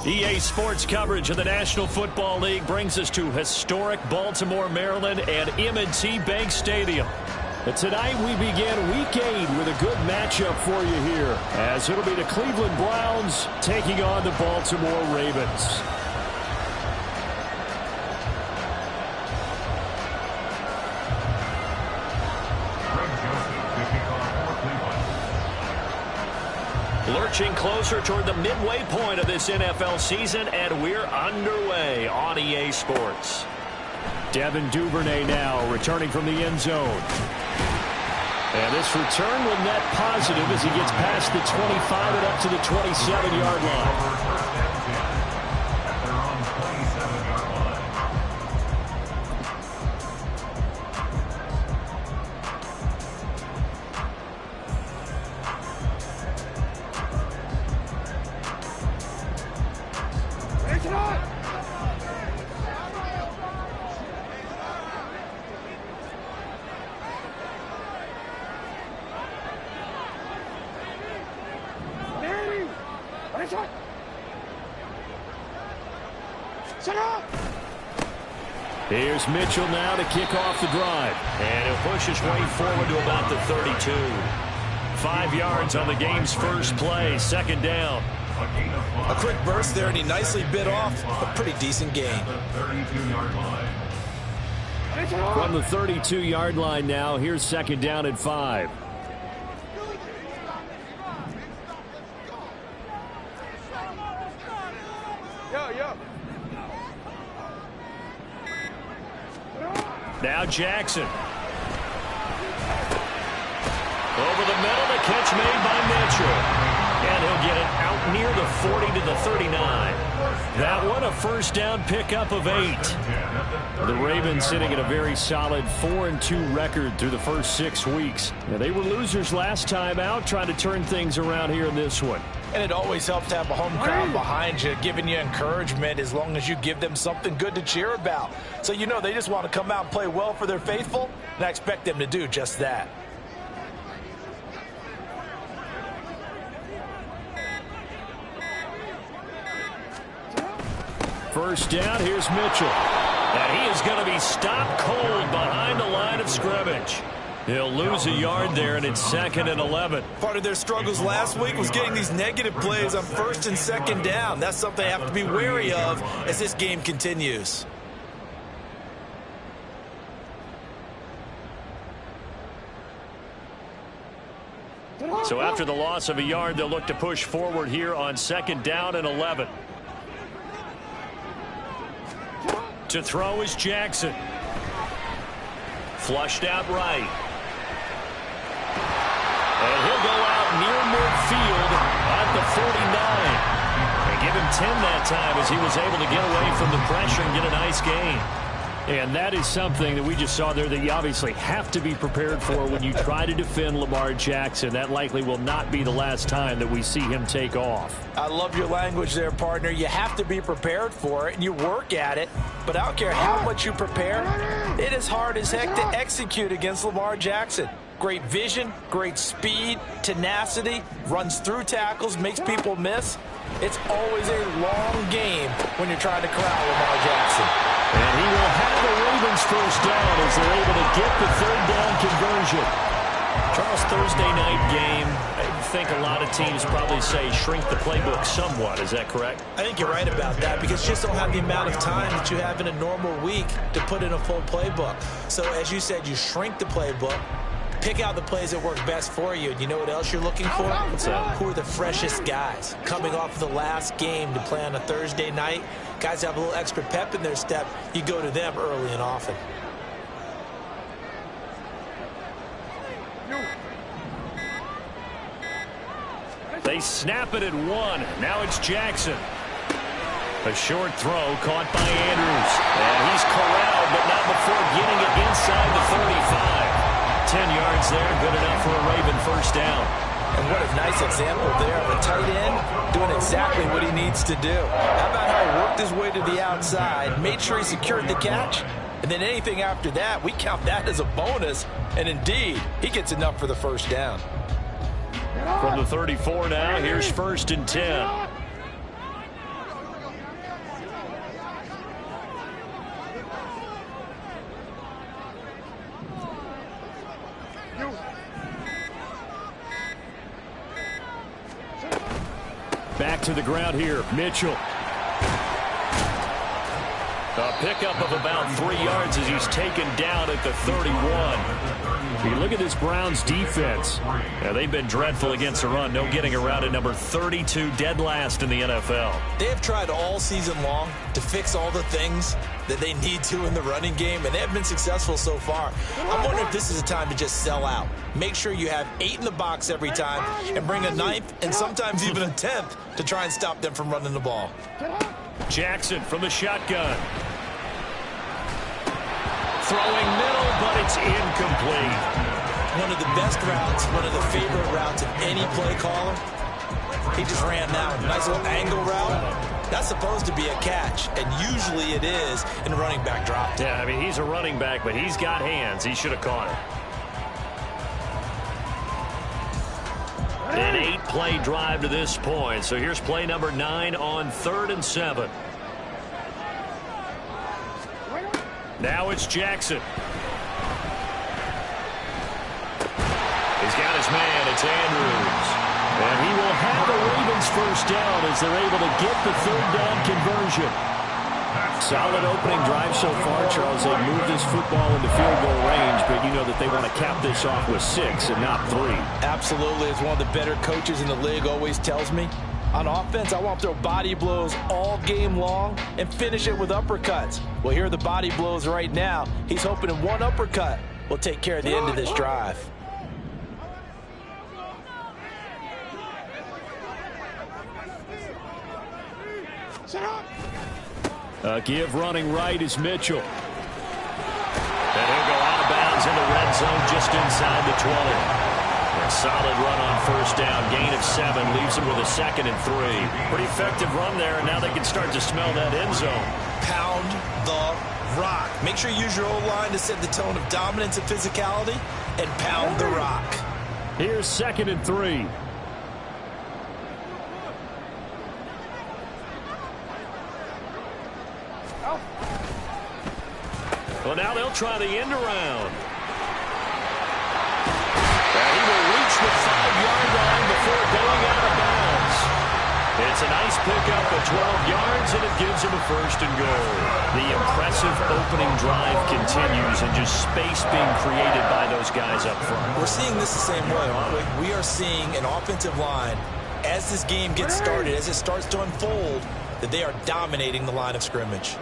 EA Sports coverage of the National Football League brings us to historic Baltimore, Maryland and M&T Bank Stadium. But tonight we begin Week 8 with a good matchup for you here, as it'll be the Cleveland Browns taking on the Baltimore Ravens. Lurching closer toward the midway point of this NFL season, and we're underway on EA Sports. Devin Duvernay now returning from the end zone. And this return will net positive as he gets past the 25 and up to the 27-yard line. Here's Mitchell now to kick off the drive. And he'll push his way forward to about the 32. 5 yards on the game's first play, second down. A quick burst there, and he nicely bit off a pretty decent gain. From the 32-yard line now, here's second down at 5. Now Jackson. Over the middle, the catch made by Mitchell. And he'll get it out near the 40 to the 39. That one a first down pickup of 8. The Ravens sitting at a very solid 4-2 record through the first 6 weeks. Now, they were losers last time out, trying to turn things around here in this one. And it always helps to have a home crowd behind you, giving you encouragement as long as you give them something good to cheer about. So you know they just want to come out and play well for their faithful, and I expect them to do just that. First down, here's Mitchell. And he is going to be stopped cold behind the line of scrimmage. He'll lose a yard there, and it's 2nd and 11. Part of their struggles last week was getting these negative plays on 1st and 2nd down. That's something they have to be wary of as this game continues. So after the loss of a yard, they'll look to push forward here on 2nd down and 11. To throw is Jackson. Flushed out right. And he'll go out near midfield at the 49. And give him 10 that time as he was able to get away from the pressure and get a nice gain. And that is something that we just saw there that you obviously have to be prepared for when you try to defend Lamar Jackson. That likely will not be the last time that we see him take off. I love your language there, partner. You have to be prepared for it, and you work at it. But I don't care how much you prepare, it is hard as heck to execute against Lamar Jackson. Great vision, great speed, tenacity, runs through tackles, makes people miss. It's always a long game when you're trying to corral Lamar Jackson. And he will have the Ravens first down as they're able to get the 3rd down conversion. Charles, Thursday night game, I think a lot of teams probably say shrink the playbook somewhat. Is that correct? I think you're right about that because you just don't have the amount of time that you have in a normal week to put in a full playbook. So as you said, you shrink the playbook. Pick out the plays that work best for you. And you know what else you're looking for? Who are the freshest guys coming off the last game to play on a Thursday night? Guys have a little extra pep in their step. You go to them early and often. They snap it at 1. Now it's Jackson. A short throw caught by Andrews. And he's corralled, but not before getting it inside the 35. 10 yards there, good enough for a Raven first down. And what a nice example there of a tight end doing exactly what he needs to do. How about how he worked his way to the outside, made sure he secured the catch, and then anything after that, we count that as a bonus. And indeed, he gets enough for the first down. From the 34 now, here's 1st and 10. Back to the ground here, Mitchell. A pickup of about 3 yards as he's taken down at the 31. You look at this Browns defense. They've been dreadful against the run. No getting around at number 32, dead last in the NFL. They have tried all season long to fix all the things that they need to in the running game, and they have been successful so far. I'm wondering if this is a time to just sell out. Make sure you have 8 in the box every time and bring a 9th and sometimes even a 10th to try and stop them from running the ball. Jackson from the shotgun. Throwing middle, but it's incomplete. One of the best routes, one of the favorite routes of any play caller. He just ran that one. Nice little angle route. That's supposed to be a catch, and usually it is in a running back drop. Yeah, I mean, he's a running back, but he's got hands. He should have caught it. An 8-play drive to this point. So here's play number 9 on 3rd and 7. Now it's Jackson. He's got his man. It's Andrews. And he will have the Ravens first down as they're able to get the 3rd down conversion. Solid opening drive so far, Charles. They moved this football into field goal range, but you know that they want to cap this off with 6 and not 3. Absolutely. As one of the better coaches in the league always tells me, on offense, I want to throw body blows all game long and finish it with uppercuts. Well, here are the body blows right now. He's hoping in one uppercut will take care of the end of this drive. Give running right is Mitchell. And he'll go out of bounds in the red zone just inside the 20. A solid run on 1st down. Gain of 7 leaves him with a 2nd and 3. Pretty effective run there, and now they can start to smell that end zone. Pound the rock. Make sure you use your O-line to set the tone of dominance and physicality, and pound the rock. Here's 2nd and 3. Well, now they'll try the end around. And he will reach the 5-yard line before going out of bounds. It's a nice pickup of 12 yards, and it gives him a 1st and goal. The impressive opening drive continues, and just space being created by those guys up front. We're seeing this the same way, aren't we? We are seeing an offensive line, as this game gets started, as it starts to unfold, that they are dominating the line of scrimmage.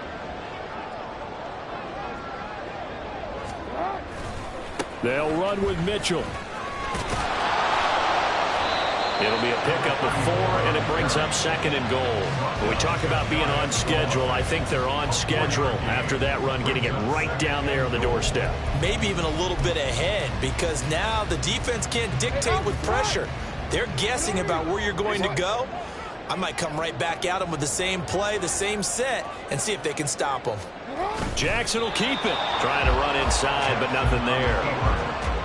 They'll run with Mitchell. It'll be a pickup of 4, and it brings up 2nd and goal. When we talk about being on schedule, I think they're on schedule after that run, getting it right down there on the doorstep. Maybe even a little bit ahead, because now the defense can't dictate with pressure. They're guessing about where you're going to go. I might come right back at them with the same play, the same set, and see if they can stop them. Jackson will keep it. Trying to run inside, but nothing there.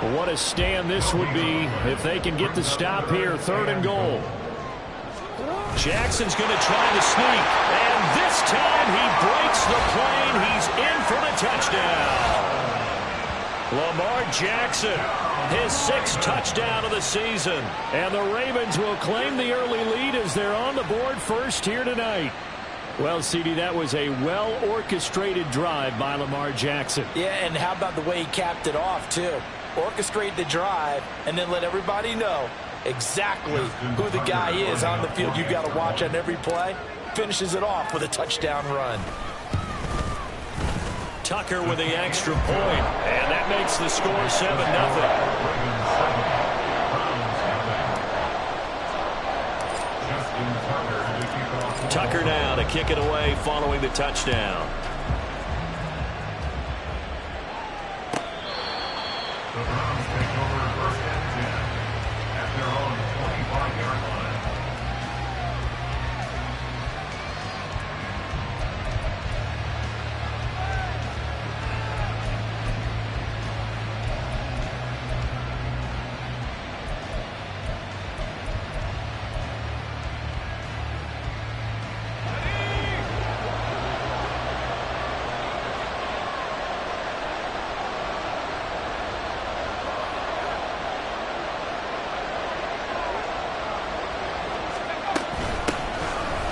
Well, what a stand this would be if they can get the stop here. 3rd and goal. Jackson's going to try to sneak. And this time he breaks the plane. He's in for the touchdown. Lamar Jackson, his 6th touchdown of the season. And the Ravens will claim the early lead as they're on the board first here tonight. Well, CD, that was a well-orchestrated drive by Lamar Jackson. Yeah, and how about the way he capped it off, too? Orchestrate the drive and then let everybody know exactly who the guy is on the field. You've got to watch on every play. Finishes it off with a touchdown run. Tucker with the extra point, and that makes the score 7-0. Tucker now to kick it away following the touchdown.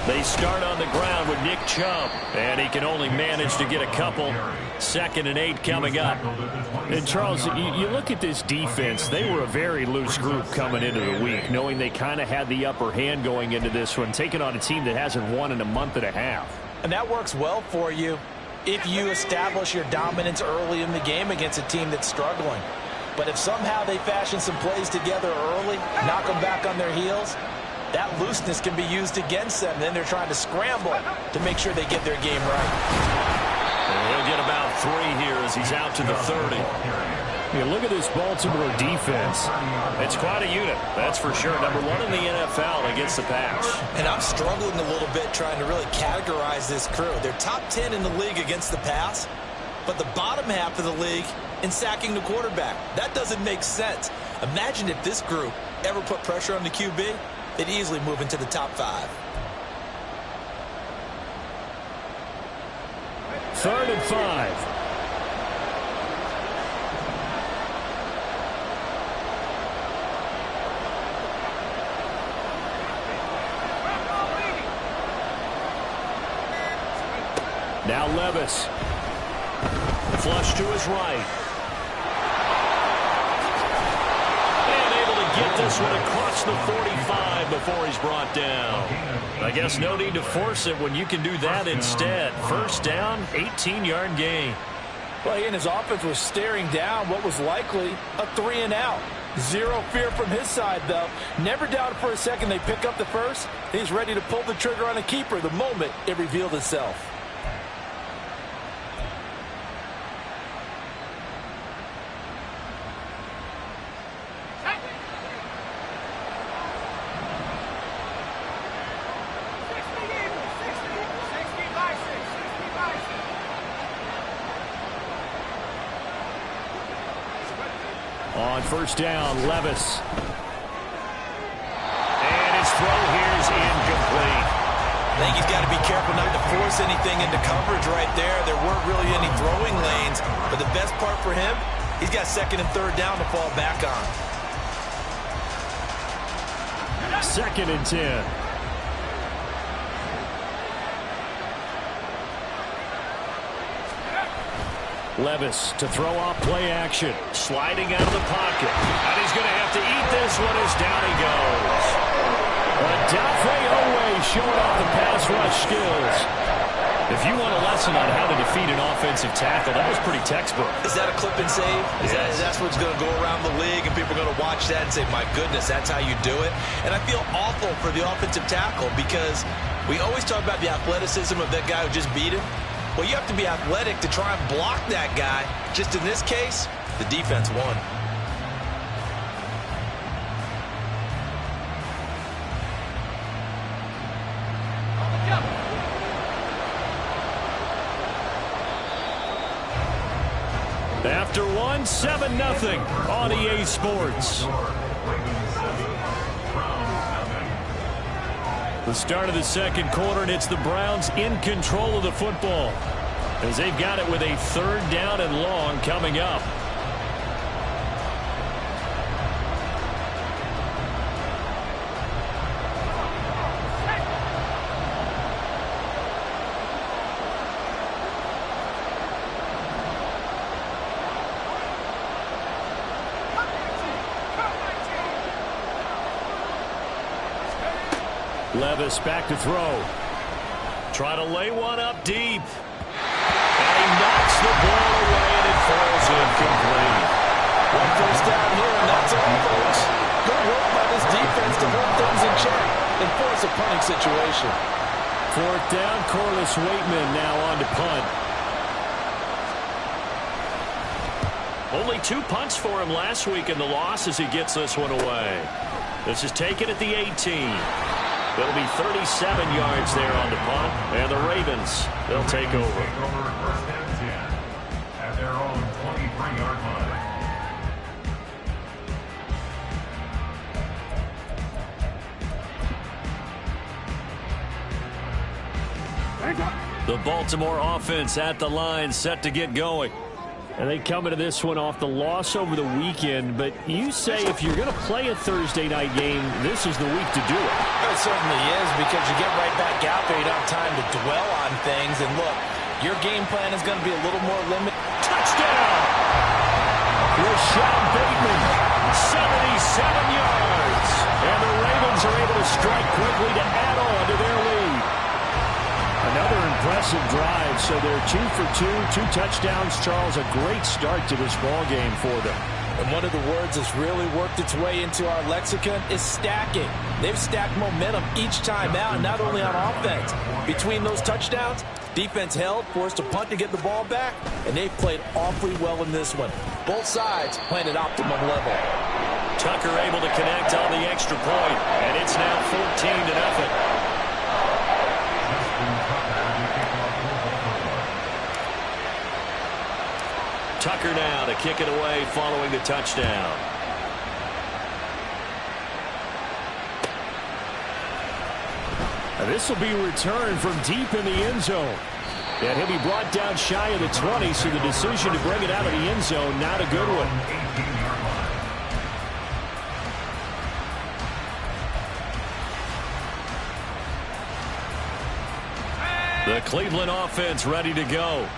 They start on the ground with Nick Chubb, and he can only manage to get a couple. 2nd and 8 coming up. And, Charles, you look at this defense. They were a very loose group coming into the week, knowing they kind of had the upper hand going into this one, taking on a team that hasn't won in a month and a half. And that works well for you if you establish your dominance early in the game against a team that's struggling. But if somehow they fashion some plays together early, knock them back on their heels, that looseness can be used against them. Then they're trying to scramble to make sure they get their game right. And he'll get about 3 here as he's out to the 30. Yeah, look at this Baltimore defense. It's quite a unit, that's for sure. Number 1 in the NFL against the pass. And I'm struggling a little bit trying to really categorize this crew. They're top 10 in the league against the pass, but the bottom half of the league in sacking the quarterback. That doesn't make sense. Imagine if this group ever put pressure on the QB, they'd easily move into the top 5. 3rd and 5. Now Levis. Flush to his right. And able to get this one across the 45 before he's brought down. I guess no need to force it when you can do that instead. 1st down, 18-yard gain. Well, and his offense was staring down what was likely a 3 and out. Zero fear from his side, though. Never doubted for a second they pick up the first. He's ready to pull the trigger on a keeper the moment it revealed itself. On 1st down, Levis. And his throw here is incomplete. I think he's got to be careful not to force anything into coverage right there. There weren't really any throwing lanes. But the best part for him, he's got 2nd and 3rd down to fall back on. 2nd and 10. Levis to throw off play action. Sliding out of the pocket. And he's going to have to eat this one as down he goes. Odafe Owe showing off the pass rush skills. If you want a lesson on how to defeat an offensive tackle, that was pretty textbook. Is that a clip and save? That's what's going to go around the league, and people are going to watch that and say, my goodness, that's how you do it? And I feel awful for the offensive tackle because we always talk about the athleticism of that guy who just beat him. Well, you have to be athletic to try and block that guy. Just in this case, the defense won. After 1, 7-0 on EA Sports. The start of the 2nd quarter, and it's the Browns in control of the football as they've got it with a 3rd down and long coming up. Levis back to throw. Try to lay one up deep. And he knocks the ball away, and it falls incomplete. 1 first down here, and that's all, folks. Good work by this defense to hold things in check and force a punting situation. 4th down, Corliss Waitman now on to punt. Only 2 punts for him last week in the loss as he gets this one away. This is taken at the 18. It'll be 37 yards there on the punt, and the Ravens, they'll take over. At their own 23-yard line. The Baltimore offense at the line, set to get going. And they come into this one off the loss over the weekend. But you say if you're going to play a Thursday night game, this is the week to do it. It certainly is, because you get right back out there. You don't have time to dwell on things. And look, your game plan is going to be a little more limited. Touchdown! Rashad Bateman, 77 yards. And the Ravens are able to strike quickly to add on to their lead. Another impressive drive, so they're 2 for 2, 2 touchdowns. Charles, a great start to this ball game for them. And one of the words that's really worked its way into our lexicon is stacking. They've stacked momentum each time out, not only on offense. Between those touchdowns, defense held, forced a punt to get the ball back, and they've played awfully well in this one. Both sides playing at optimum level. Tucker able to connect on the extra point, and it's now 14-0. Tucker now to kick it away following the touchdown. Now this will be returned from deep in the end zone. And he'll be brought down shy of the 20, so the decision to bring it out of the end zone, not a good one. The Cleveland offense ready to go.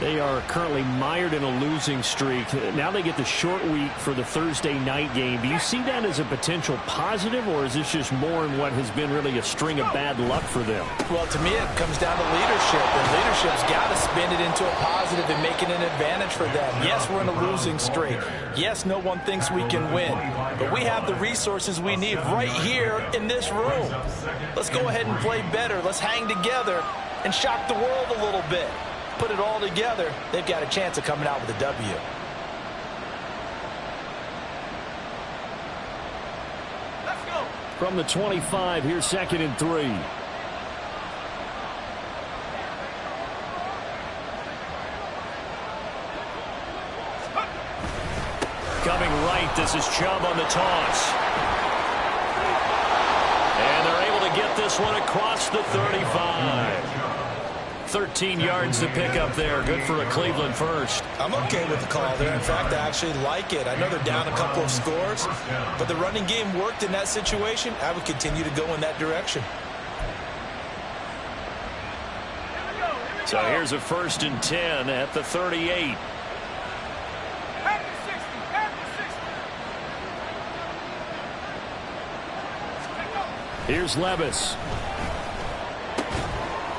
They are currently mired in a losing streak. Now they get the short week for the Thursday night game. Do you see that as a potential positive, or is this just more in what has been really a string of bad luck for them? Well, to me, it comes down to leadership, and leadership's got to spin it into a positive and make it an advantage for them. Yes, we're in a losing streak. Yes, no one thinks we can win, but we have the resources we need right here in this room. Let's go ahead and play better. Let's hang together and shock the world a little bit. Put it all together, they've got a chance of coming out with a W. Let's go. From the 25, here's 2nd and 3. Coming right, this is Chubb on the toss. And they're able to get this one across the 35. 13 yards to pick up there. Good for a Cleveland first. I'm okay with the call there. In fact, I actually like it. I know they're down a couple of scores, but the running game worked in that situation. I would continue to go in that direction. So here's a 1st and 10 at the 38. Here's Levis.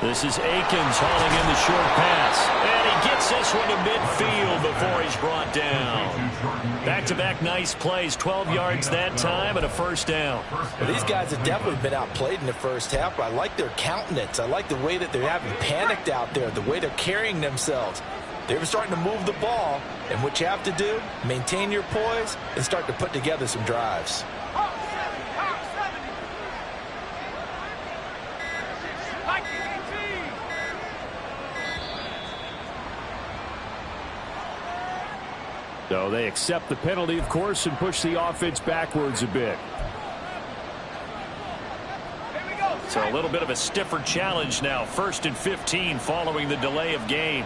This is Akins hauling in the short pass. And he gets this one to midfield before he's brought down. Back-to-back nice plays. 12 yards that time and a 1st down. Well, these guys have definitely been outplayed in the first half, but I like their countenance. I like the way that they're having panicked out there, the way they're carrying themselves. They're starting to move the ball, and what you have to do, maintain your poise and start to put together some drives. So they accept the penalty, of course, and push the offense backwards a bit. So a little bit of a stiffer challenge now. 1st and 15 following the delay of game.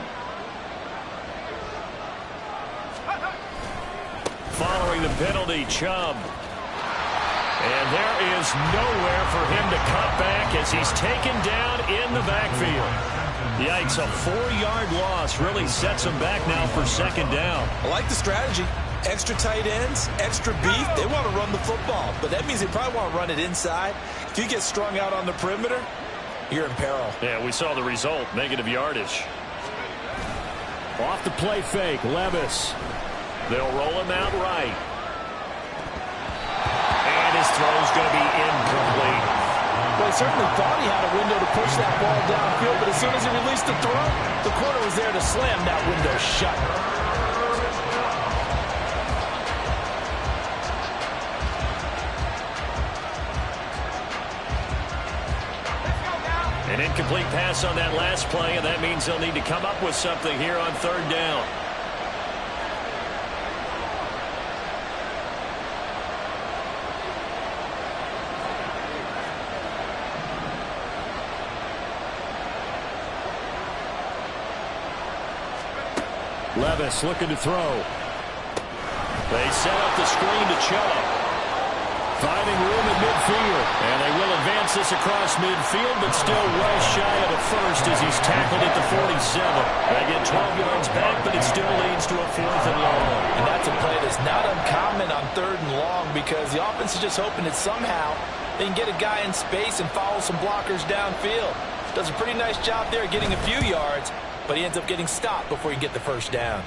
Following the penalty, Chubb. And there is nowhere for him to cut back as he's taken down in the backfield. Yikes, a 4-yard loss really sets him back now for 2nd down. I like the strategy. Extra tight ends, extra beef. They want to run the football, but that means they probably want to run it inside. If you get strung out on the perimeter, you're in peril. Yeah, we saw the result, negative yardage. Off the play fake, Levis. They'll roll him out right. And his throw's going to be incomplete. Well, he certainly thought he had a window to push that ball downfield, but as soon as he released the throw, the corner was there to slam that window shut. An incomplete pass on that last play, and that means they'll need to come up with something here on 3rd down. Levis looking to throw. They set up the screen to Chubb. Finding room in midfield. And they will advance this across midfield, but still well shy of a first as he's tackled at the 47. They get 12 yards back, but it still leads to a 4th and long. And that's a play that's not uncommon on 3rd and long because the offense is just hoping that somehow they can get a guy in space and follow some blockers downfield. Does a pretty nice job there getting a few yards, but he ends up getting stopped before you get the first down.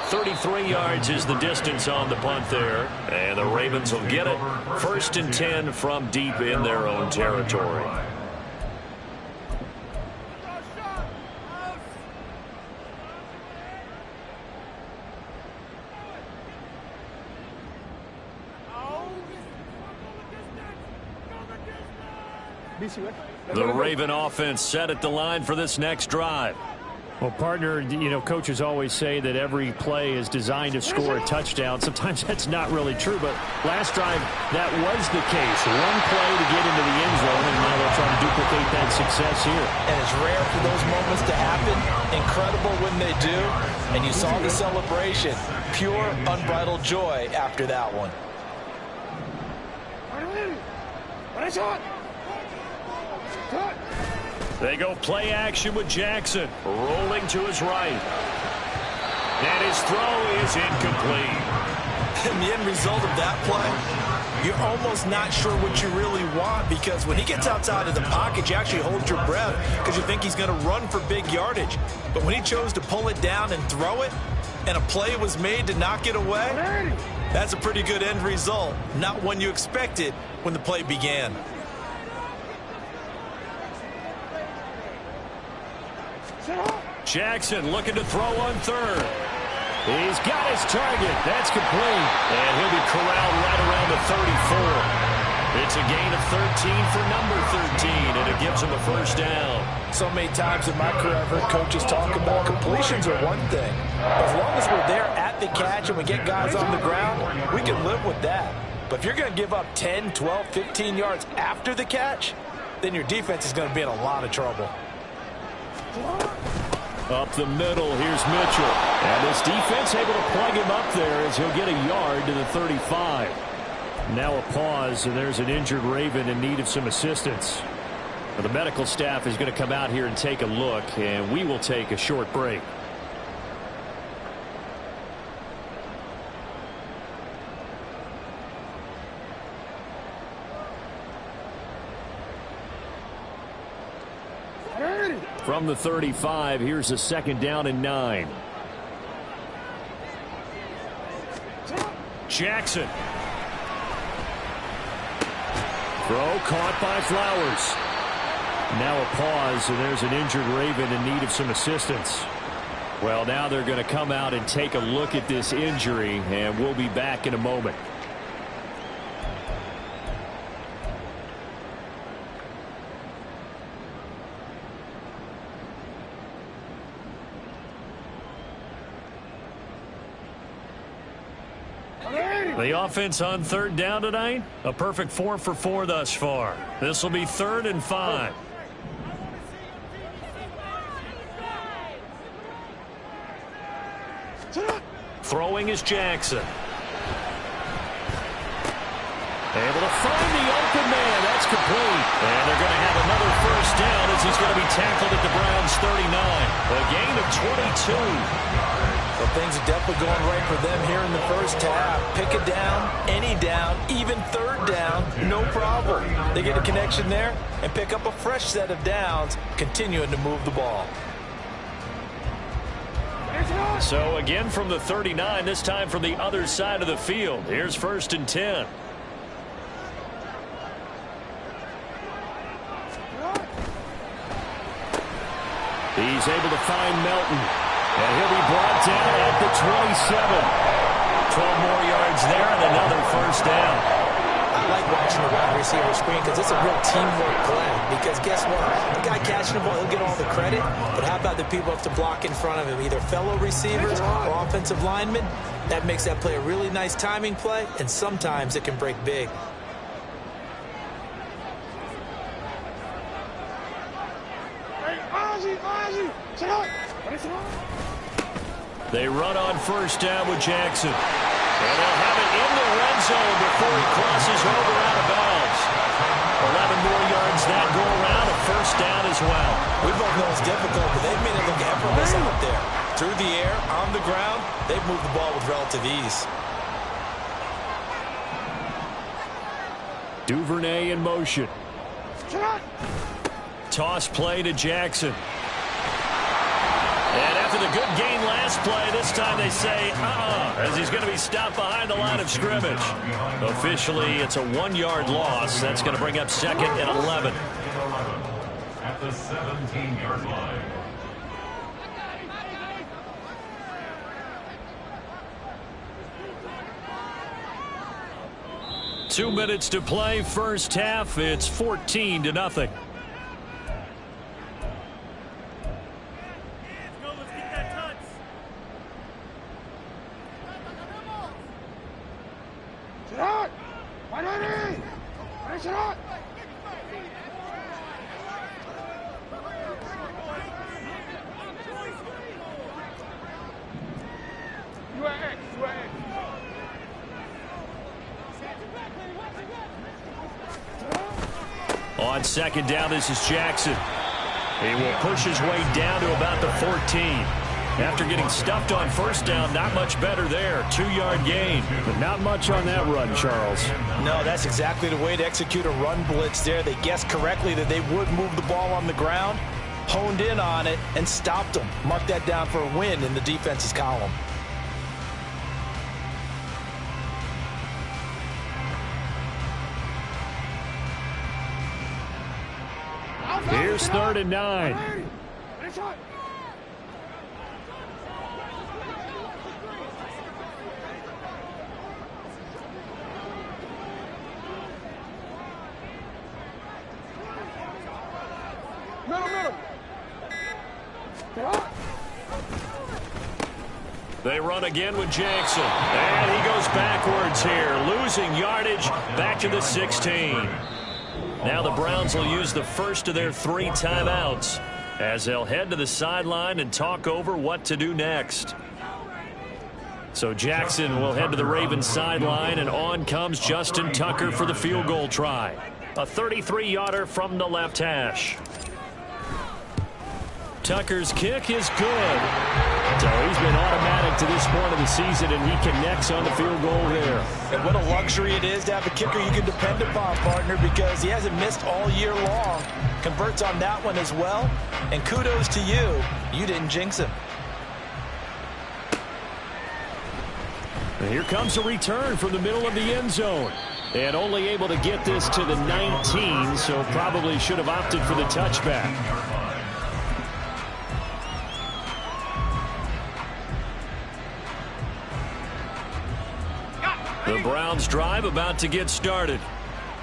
33 yards is the distance on the punt there. And the Ravens will get it. 1st and 10 from deep in their own territory. The Raven offense set at the line for this next drive. Well, partner, you know, coaches always say that every play is designed to score a touchdown. Sometimes that's not really true, but last drive, that was the case. One play to get into the end zone, and now they'll try to duplicate that success here. And it's rare for those moments to happen. Incredible when they do. And you saw the celebration. Pure, unbridled joy after that one. They go play action with Jackson. Rolling to his right. And his throw is incomplete. And the end result of that play, you're almost not sure what you really want because when he gets outside of the pocket, you actually hold your breath because you think he's going to run for big yardage. But when he chose to pull it down and throw it, and a play was made to knock it away, that's a pretty good end result. Not one you expected when the play began. Jackson looking to throw on 3rd. He's got his target. That's complete. And he'll be corralled right around the 34. It's a gain of 13 for number 13, and it gives him a first down. So many times in my career I've heard coaches talk about completions are one thing. As long as we're there at the catch and we get guys on the ground, we can live with that. But if you're going to give up 10, 12, 15 yards after the catch, then your defense is going to be in a lot of trouble. Up the middle, here's Mitchell. And this defense able to plug him up there as he'll get a yard to the 35. Now a pause, and there's an injured Raven in need of some assistance. Well, the medical staff is going to come out here and take a look, and we will take a short break. From the 35, here's a 2nd down and 9. Jackson. Throw caught by Flowers. Now a pause, and there's an injured Raven in need of some assistance. Well, now they're going to come out and take a look at this injury, and we'll be back in a moment. The offense on 3rd down tonight, a perfect 4 for 4 thus far. This will be 3rd and 5. Throwing is Jackson. Able to find the open man. That's complete. And they're going to have another first down as he's going to be tackled at the Browns' 39. A gain of 22. Well, things are definitely going right for them here in the first half. Pick a down, any down, even 3rd down, no problem. They get a connection there and pick up a fresh set of downs, continuing to move the ball. So again from the 39, this time from the other side of the field. Here's 1st and 10. He's able to find Melton. And he'll be brought down at the 27. 12 more yards there and another first down. I like watching the wide receiver screen because it's a real teamwork play. Because guess what? The guy catching the ball, he'll get all the credit. But how about the people have to block in front of him, either fellow receivers or offensive linemen? That makes that play a really nice timing play, and sometimes it can break big. They run on first down with Jackson. And they'll have it in the red zone before he crosses over out of bounds. 11 more yards that go around, a first down as well. We both know it's difficult, but they've made it look effortless out there. Through the air, on the ground, they've moved the ball with relative ease. Duvernay in motion. Toss play to Jackson. And after the good gain last play, this time they say, as he's going to be stopped behind the line of scrimmage. Officially, it's a 1-yard loss. That's going to bring up second and 11. At the 17-yard line. Two minutes to play, first half. It's 14-0. On second down, this is Jackson. He will push his way down to about the 14. After getting stuffed on first down, not much better there. 2-yard gain. But not much on that run, Charles. No, that's exactly the way to execute a run blitz there. They guessed correctly that they would move the ball on the ground, honed in on it, and stopped them. Mark that down for a win in the defense's column. Here's 3rd and 9. They run again with Jackson. And he goes backwards here, losing yardage back to the 16. Now the Browns will use the first of their 3 timeouts as they'll head to the sideline and talk over what to do next. So Jackson will head to the Ravens sideline, and on comes Justin Tucker for the field goal try. A 33-yarder from the left hash. Tucker's kick is good. So he's been automatic to this point of the season, and he connects on the field goal there. And what a luxury it is to have a kicker you can depend upon, partner, because he hasn't missed all year long. Converts on that one as well. And kudos to you. You didn't jinx him. And here comes a return from the middle of the end zone. And only able to get this to the 19, so probably should have opted for the touchback. The Browns drive about to get started.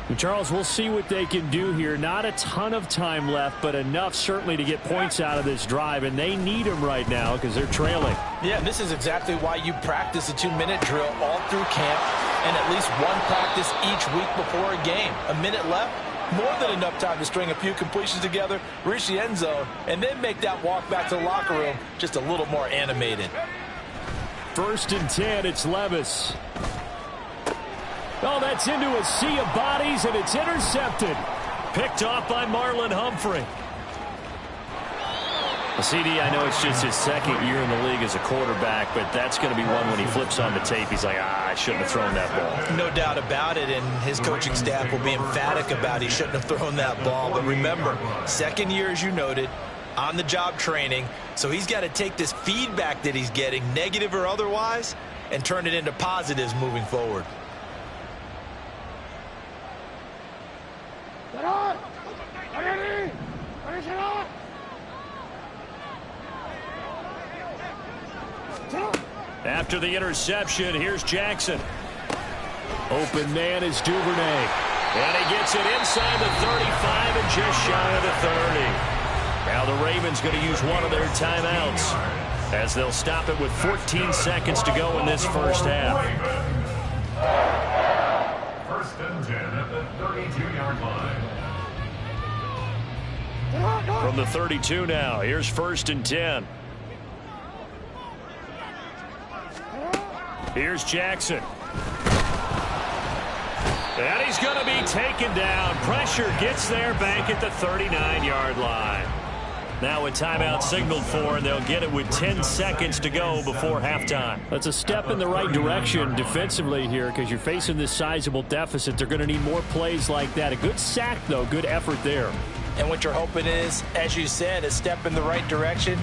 And Charles, we'll see what they can do here. Not a ton of time left, but enough certainly to get points out of this drive, and they need them right now because they're trailing. Yeah, and this is exactly why you practice a 2-minute drill all through camp and at least one practice each week before a game. A minute left, more than enough time to string a few completions together, reach the end zone, and then make that walk back to the locker room just a little more animated. 1st and 10, it's Levis. Oh, that's into a sea of bodies, and it's intercepted. Picked off by Marlon Humphrey. CD, I know it's just his 2nd year in the league as a quarterback, but that's going to be one when he flips on the tape. He's like, I shouldn't have thrown that ball. No doubt about it, and his coaching staff will be emphatic about he shouldn't have thrown that ball. But remember, 2nd year, as you noted, on-the-job training, so he's got to take this feedback that he's getting, negative or otherwise, and turn it into positives moving forward. After the interception, here's Jackson. Open man is Duvernay. And he gets it inside the 35 and just shy of the 30. Now the Ravens going to use one of their timeouts as they'll stop it with 14 seconds to go in this first half. 1st and 10 at the 32-yard line. From the 32 now, here's 1st and 10. Here's Jackson. And he's going to be taken down. Pressure gets there back at the 39-yard line. Now a timeout signaled for, and they'll get it with 10 seconds to go before halftime. That's a step in the right direction defensively here because you're facing this sizable deficit. They're going to need more plays like that. A good sack, though. Good effort there. And what you're hoping is, as you said, a step in the right direction,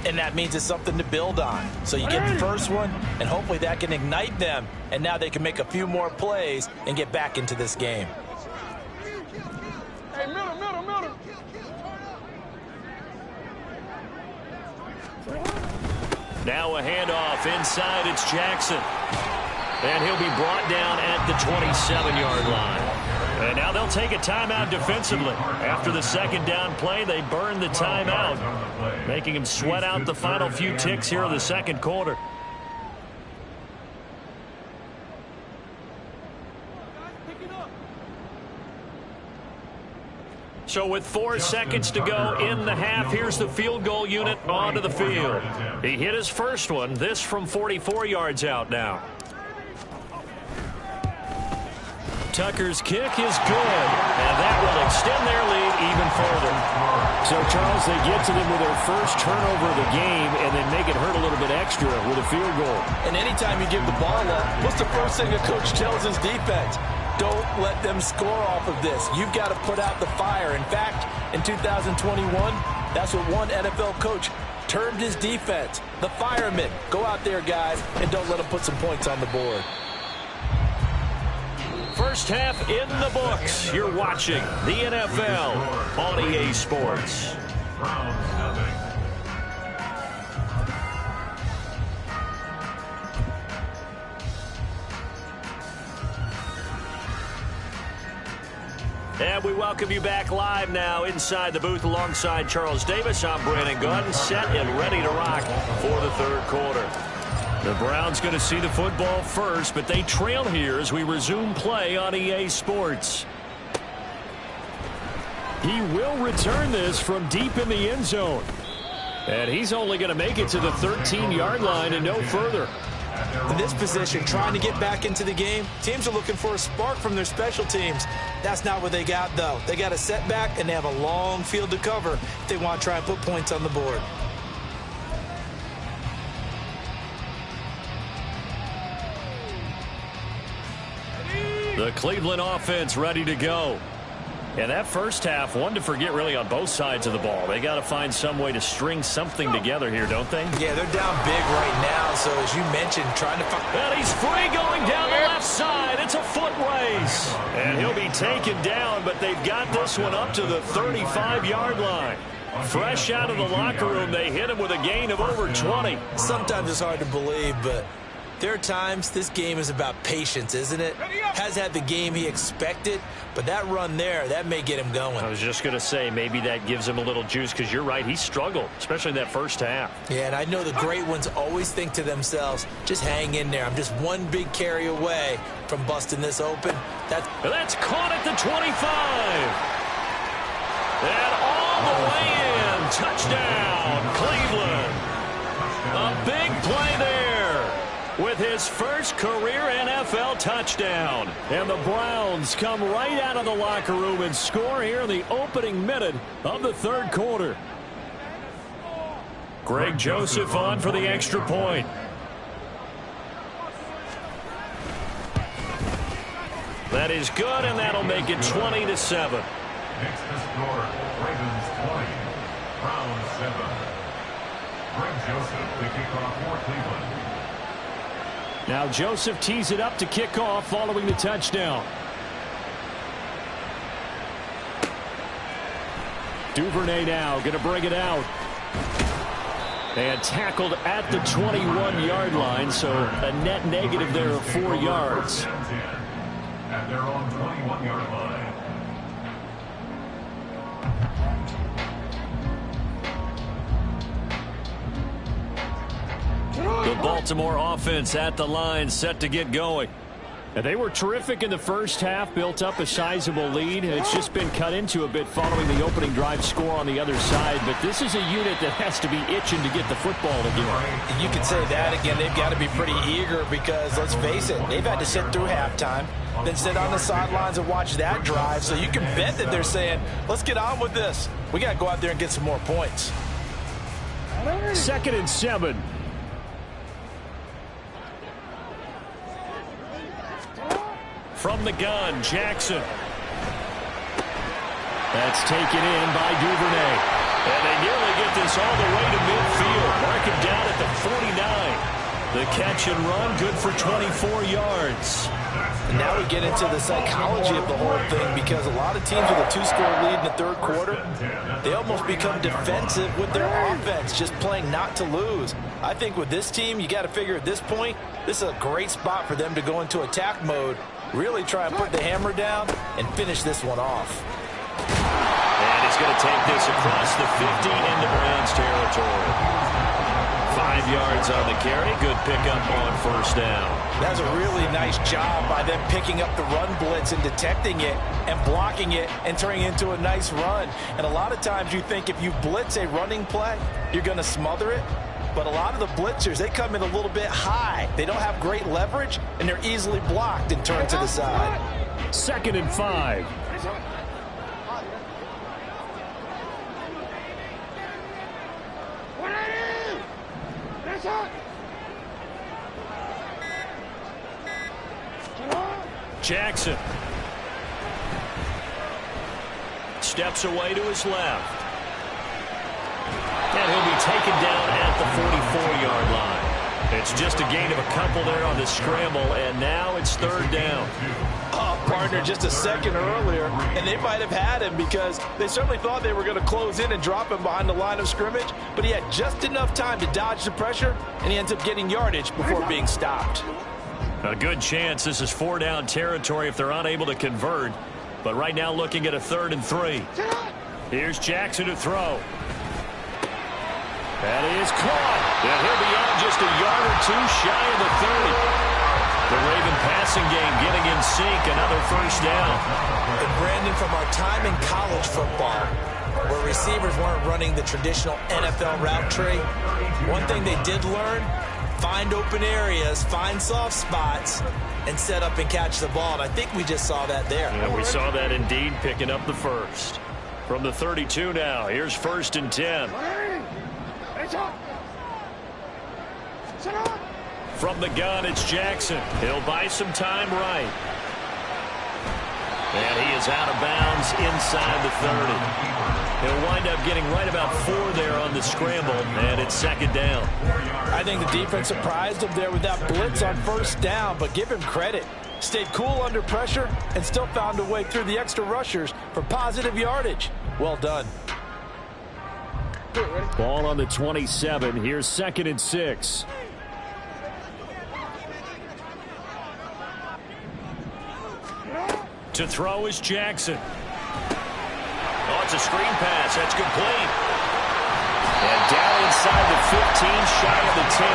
and that means it's something to build on. So you get the first one, and hopefully that can ignite them, and now they can make a few more plays and get back into this game. Hey, middle. Now a handoff inside. It's Jackson. And he'll be brought down at the 27-yard line. And now they'll take a timeout defensively. After the second down play, they burn the timeout, making him sweat out the final few ticks here in the second quarter. So with 4 seconds to go in the half, here's the field goal unit onto the field. He hit his first one, this from 44 yards out now. Tucker's kick is good, and that will extend their lead even further. So, Charles, they get to them with their first turnover of the game and then make it hurt a little bit extra with a field goal. And anytime you give the ball up, what's the first thing a coach tells his defense? Don't let them score off of this. You've got to put out the fire. In fact, in 2021, that's what one NFL coach termed his defense, the firemen. Go out there, guys, and don't let them put some points on the board. First half in the books. You're watching the NFL on EA Sports. And we welcome you back live now inside the booth alongside Charles Davis. I'm Brandon Gunn, set and ready to rock for the third quarter. The Browns going to see the football first, but they trail here as we resume play on EA Sports. He will return this from deep in the end zone. And he's only going to make it to the 13-yard line and no further. In this position, trying to get back into the game, teams are looking for a spark from their special teams. That's not what they got, though. They got a setback, and they have a long field to cover if they want to try and put points on the board. The Cleveland offense ready to go. And that first half, one to forget really on both sides of the ball. They got to find some way to string something together here, don't they? Yeah, they're down big right now, so as you mentioned, trying to find... And he's free going down the left side. It's a foot race. And he'll be taken down, but they've got this one up to the 35-yard line. Fresh out of the locker room, they hit him with a gain of over 20. Sometimes it's hard to believe, but there are times this game is about patience, isn't it? Has had the game he expected, but that run there, that may get him going. I was just going to say, maybe that gives him a little juice, because you're right, he struggled, especially in that first half. Yeah, and I know the great ones always think to themselves, just hang in there. I'm just one big carry away from busting this open. That's caught at the 25. And all the way in. Touchdown, Cleveland. A big play there with his first career NFL touchdown. And the Browns come right out of the locker room and score here in the opening minute of the third quarter. Greg Joseph on for the extra point. That is good, and that'll make it 20-7. Makes the score Ravens 20, Browns 7. Greg Joseph to kick off for Cleveland. Now Joseph tees it up to kick off following the touchdown. Duvernay now going to bring it out. And tackled at the 21-yard line, so a net negative there of 4 yards. At their own 21-yard line. The Baltimore offense at the line, set to get going. They were terrific in the first half, built up a sizable lead, and it's just been cut into a bit following the opening drive score on the other side. But this is a unit that has to be itching to get the football again. You can say that again. They've got to be pretty eager because, let's face it, they've had to sit through halftime, then sit on the sidelines and watch that drive. So you can bet that they're saying, let's get on with this. We got to go out there and get some more points. 2nd and 7. From the gun, Jackson. That's taken in by Duvernay. And they nearly get this all the way to midfield. Mark him down at the 49. The catch and run, good for 24 yards. And now we get into the psychology of the whole thing, because a lot of teams with a 2-score lead in the third quarter, they almost become defensive with their offense, just playing not to lose. I think with this team, you got to figure at this point, this is a great spot for them to go into attack mode, really try and put the hammer down and finish this one off. And he's going to take this across the 50 into Browns territory. 5 yards on the carry. Good pickup on first down. That's a really nice job by them picking up the run blitz and detecting it and blocking it and turning it into a nice run. And a lot of times you think if you blitz a running play, you're going to smother it. But a lot of the blitzers, they come in a little bit high. They don't have great leverage, and they're easily blocked and turned to the side. 2nd and 5. Jackson steps away to his left. And he'll be taken down at the 44-yard line. It's just a gain of a couple there on the scramble, and now it's 3rd down. Oh, partner, just a second earlier, and they might have had him because they certainly thought they were going to close in and drop him behind the line of scrimmage, but he had just enough time to dodge the pressure, and he ends up getting yardage before being stopped. A good chance this is 4-down territory if they're unable to convert, but right now looking at a 3rd and 3. Here's Jackson to throw. That is caught. And he'll be out just a yard or two shy of the 30. The Raven passing game getting in sync, another first down. And Brandon, from our time in college football, where receivers weren't running the traditional NFL route tree, one thing they did learn, find open areas, find soft spots, and set up and catch the ball. And I think we just saw that there. And we saw that indeed, picking up the first. From the 32 now, here's 1st and 10. From the gun, it's Jackson. He'll buy some time right. And he is out of bounds inside the 30. He'll wind up getting right about 4 there on the scramble, and it's 2nd down. I think the defense surprised him there with that blitz on first down, but give him credit. Stayed cool under pressure and still found a way through the extra rushers for positive yardage. Well done. Ball on the 27. Here's 2nd and 6. To throw is Jackson. Oh, it's a screen pass. That's complete. And down inside the 15, shy of the 10.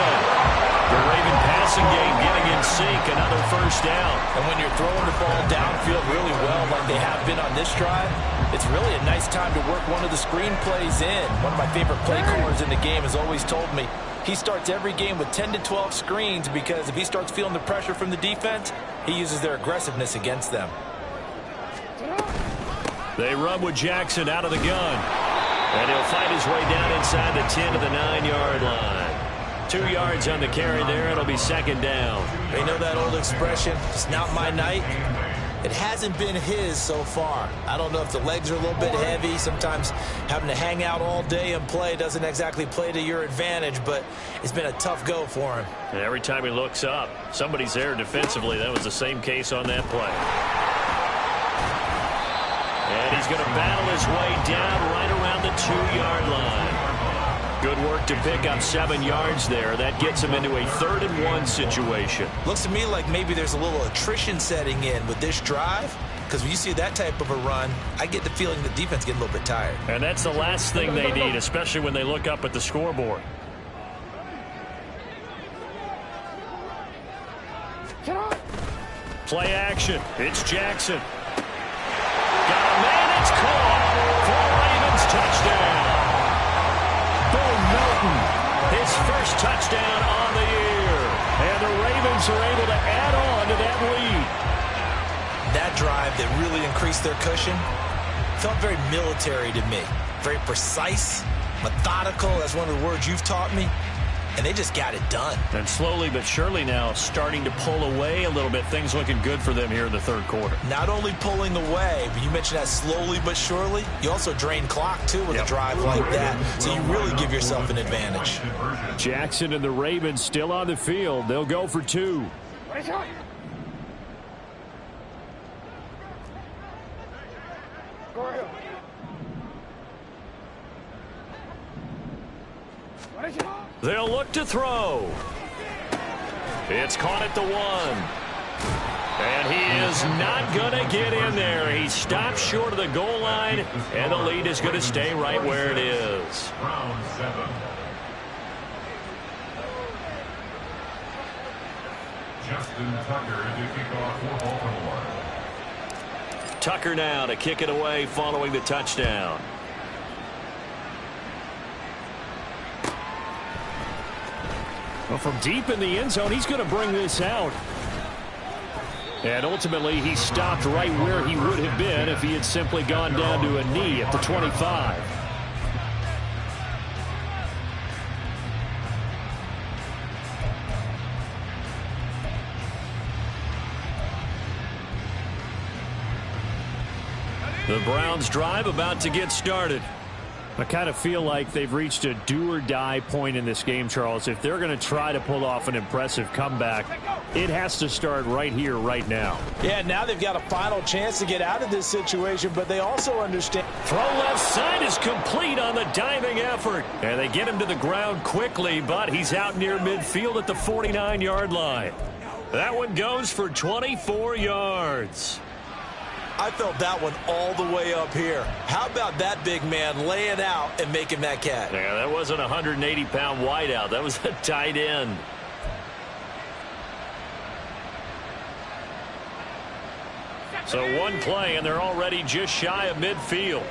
The Raven passing game getting in sync. Another first down. And when you're throwing the ball downfield really well like they have been on this drive, it's really a nice time to work one of the screen plays in. One of my favorite play callers in the game has always told me he starts every game with 10 to 12 screens because if he starts feeling the pressure from the defense, he uses their aggressiveness against them. They run with Jackson out of the gun. And he'll fight his way down inside the 10 to the 9-yard line. 2 yards on the carry there. It'll be 2nd down. You know that old expression, it's not my night? It hasn't been his so far. I don't know if the legs are a little bit heavy. Sometimes having to hang out all day and play doesn't exactly play to your advantage, but it's been a tough go for him. And every time he looks up, somebody's there defensively. That was the same case on that play. And he's going to battle his way down right around the 2-yard line. Good work to pick up 7 yards there. That gets him into a 3rd and 1 situation. Looks to me like maybe there's a little attrition setting in with this drive, because when you see that type of a run, I get the feeling the defense gets a little bit tired. And that's the last thing they need, especially when they look up at the scoreboard. Play action. It's Jackson. Got a man. It's caught for a Ravens touchdown. Bo Melton, his first touchdown on the year. And the Ravens are able to add on to that lead. That drive that really increased their cushion felt very military to me. Very precise, methodical. That's one of the words you've taught me. And they just got it done. And slowly but surely now starting to pull away a little bit. Things looking good for them here in the third quarter. Not only pulling away, but you mentioned that slowly but surely. You also drain clock, too, with a drive like that. So you really give yourself an advantage. Jackson and the Ravens still on the field. They'll go for 2. They'll look to throw. It's caught at the 1. And he is not going to get in there. He stopped short of the goal line, and the lead is going to stay right where it is. Round 7. Justin Tucker to kick off for Baltimore. Tucker now to kick it away following the touchdown. Well, from deep in the end zone, he's going to bring this out. And ultimately, he stopped right where he would have been if he had simply gone down to a knee at the 25. The Browns drive about to get started. I kind of feel like they've reached a do-or-die point in this game, Charles. If they're going to try to pull off an impressive comeback, it has to start right here, right now. Yeah, now they've got a final chance to get out of this situation, but they also understand. Throw left side is complete on the diving effort. And they get him to the ground quickly, but he's out near midfield at the 49-yard line. That one goes for 24 yards. I felt that one all the way up here. How about that big man laying out and making that catch? Yeah, that wasn't a 180-pound wideout. That was a tight end. So one play, and they're already just shy of midfield.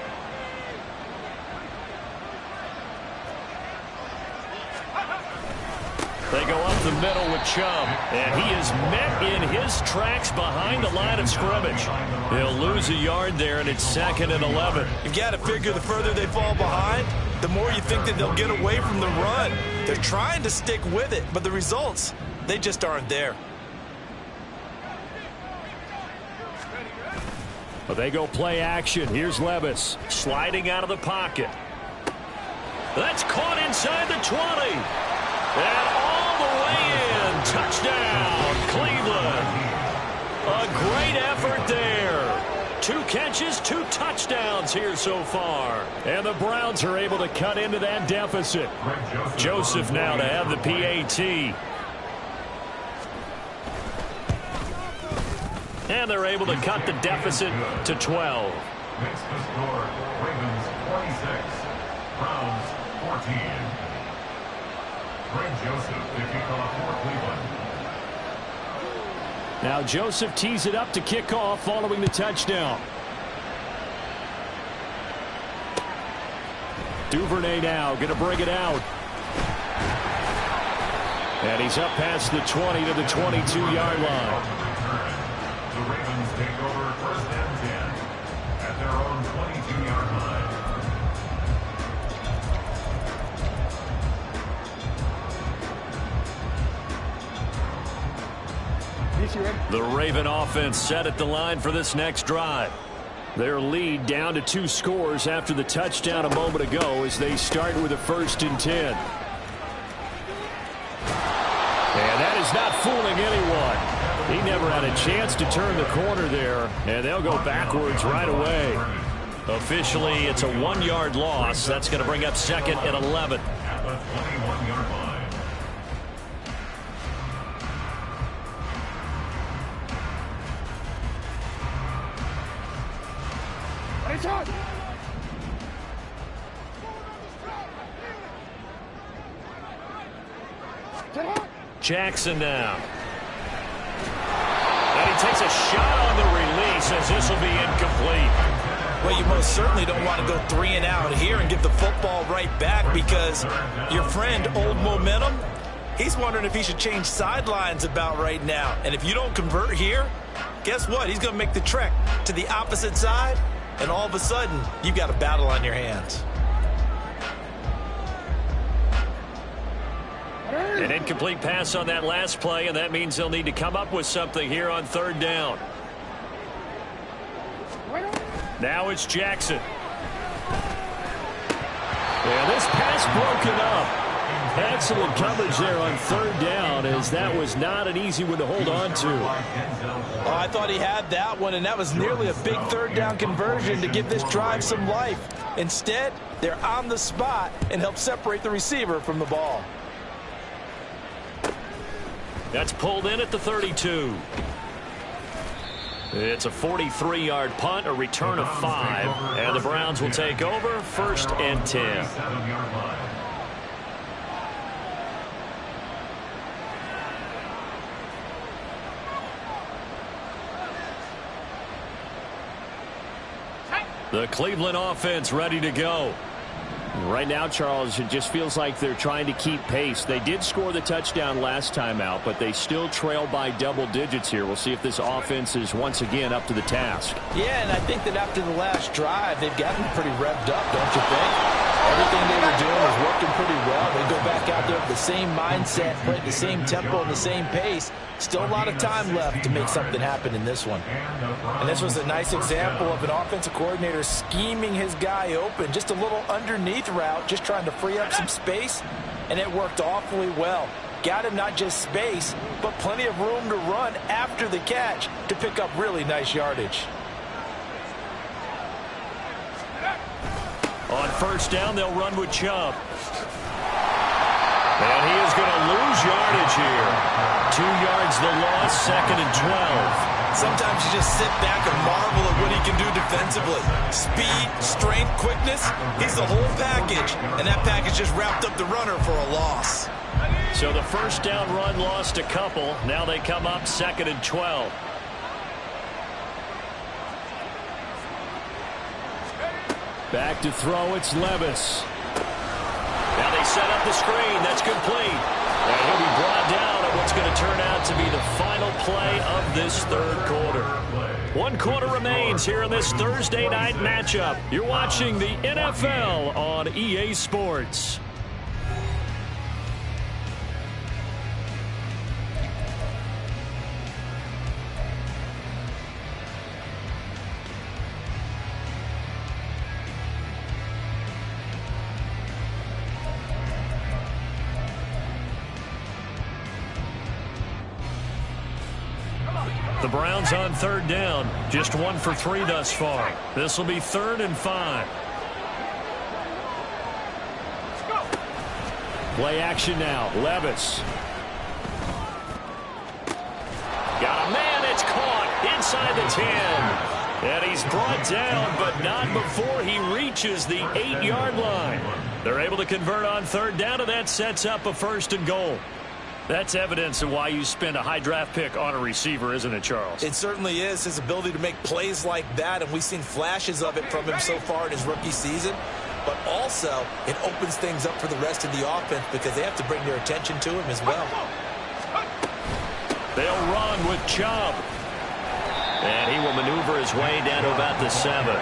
They go up the middle with Chubb, and he is met in his tracks behind the line of scrimmage. They'll lose a yard there, and it's 2nd and 11. You've got to figure the further they fall behind, the more you think that they'll get away from the run. They're trying to stick with it, but the results, they just aren't there. Well, they go play action. Here's Levis sliding out of the pocket. That's caught inside the 20. And all the way in. Touchdown, Cleveland. A great effort there. 2 catches, 2 touchdowns here so far. And the Browns are able to cut into that deficit. Joseph now to have the PAT. And they're able to cut the deficit to 12. Makes the score Ravens 26, Browns 14. Greg Joseph to kick off for Cleveland. Now Joseph tees it up to kick off following the touchdown. Duvernay now going to bring it out. And he's up past the 20 to the 22-yard line. The Ravens take over 1st and 10 at their own 22-yard line. The Raven offense set at the line for this next drive. Their lead down to 2 scores after the touchdown a moment ago as they start with a 1st and 10. And that is not fooling anyone. He never had a chance to turn the corner there, and they'll go backwards right away. Officially, it's a 1-yard loss. That's going to bring up 2nd and 11. At the 21-yard line. Jackson now. And he takes a shot on the release as this will be incomplete. Well, you most certainly don't want to go 3 and out here and give the football right back, because your friend, Old Momentum, he's wondering if he should change sidelines about right now. And if you don't convert here, guess what? He's going to make the trek to the opposite side, and all of a sudden, you've got a battle on your hands. An incomplete pass on that last play, and that means they'll need to come up with something here on 3rd down. Now it's Jackson. And this pass broken up. Excellent coverage there on 3rd down, as that was not an easy one to hold on to. Oh, I thought he had that one, and that was nearly a big 3rd down conversion to give this drive some life. Instead, they're on the spot and help separate the receiver from the ball. That's pulled in at the 32. It's a 43-yard punt, a return of 5, and the Browns will take over 1st and 10. The Cleveland offense ready to go. Right now, Charles, it just feels like they're trying to keep pace. They did score the touchdown last time out, but they still trail by double digits here. We'll see if this offense is once again up to the task. Yeah, and I think that after the last drive, they've gotten pretty revved up, don't you think? Everything they were doing was working pretty well. They go back out there with the same mindset, play at the same tempo and the same pace. Still a lot of time left to make something happen in this one. And this was a nice example of an offensive coordinator scheming his guy open. Just a little underneath route, just trying to free up some space, and it worked awfully well. Got him not just space, but plenty of room to run after the catch to pick up really nice yardage. On 1st down, they'll run with Chubb. And he is going to lose yardage here. 2 yards the loss, 2nd and 12. Sometimes you just sit back and marvel at what he can do defensively. Speed, strength, quickness, he's the whole package. And that package just wrapped up the runner for a loss. So the 1st down run lost a couple. Now they come up 2nd and 12. Back to throw, it's Levis. Now they set up the screen. That's complete. And he'll be brought down at what's going to turn out to be the final play of this 3rd quarter. 1 quarter remains here in this Thursday night matchup. You're watching the NFL on EA Sports. The Browns on 3rd down. Just 1 for 3 thus far. This will be 3rd and 5. Play action now. Levis. Got a man. It's caught inside the 10. And he's brought down, but not before he reaches the 8-yard line. They're able to convert on 3rd down, and that sets up a 1st and goal. That's evidence of why you spend a high draft pick on a receiver, isn't it, Charles? It certainly is, his ability to make plays like that, and we've seen flashes of it from him so far in his rookie season. But also, it opens things up for the rest of the offense because they have to bring their attention to him as well. They'll run with Chubb. And he will maneuver his way down to about the 7.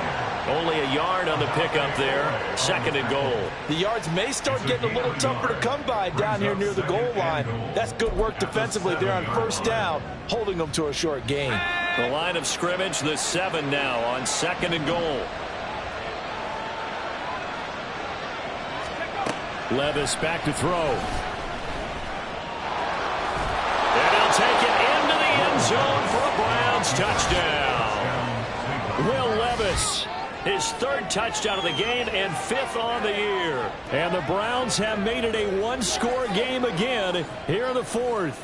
Only a yard on the pickup there. 2nd and goal. The yards may start getting a little tougher to come by down here near the goal line. That's good work defensively there on 1st down, holding them to a short gain. The line of scrimmage, the 7 now on 2nd and goal. Levis back to throw. And he'll take it into the end zone for a Browns touchdown. Will Levis, his 3rd touchdown of the game and 5th on the year. And the Browns have made it a 1-score game again here in the 4th.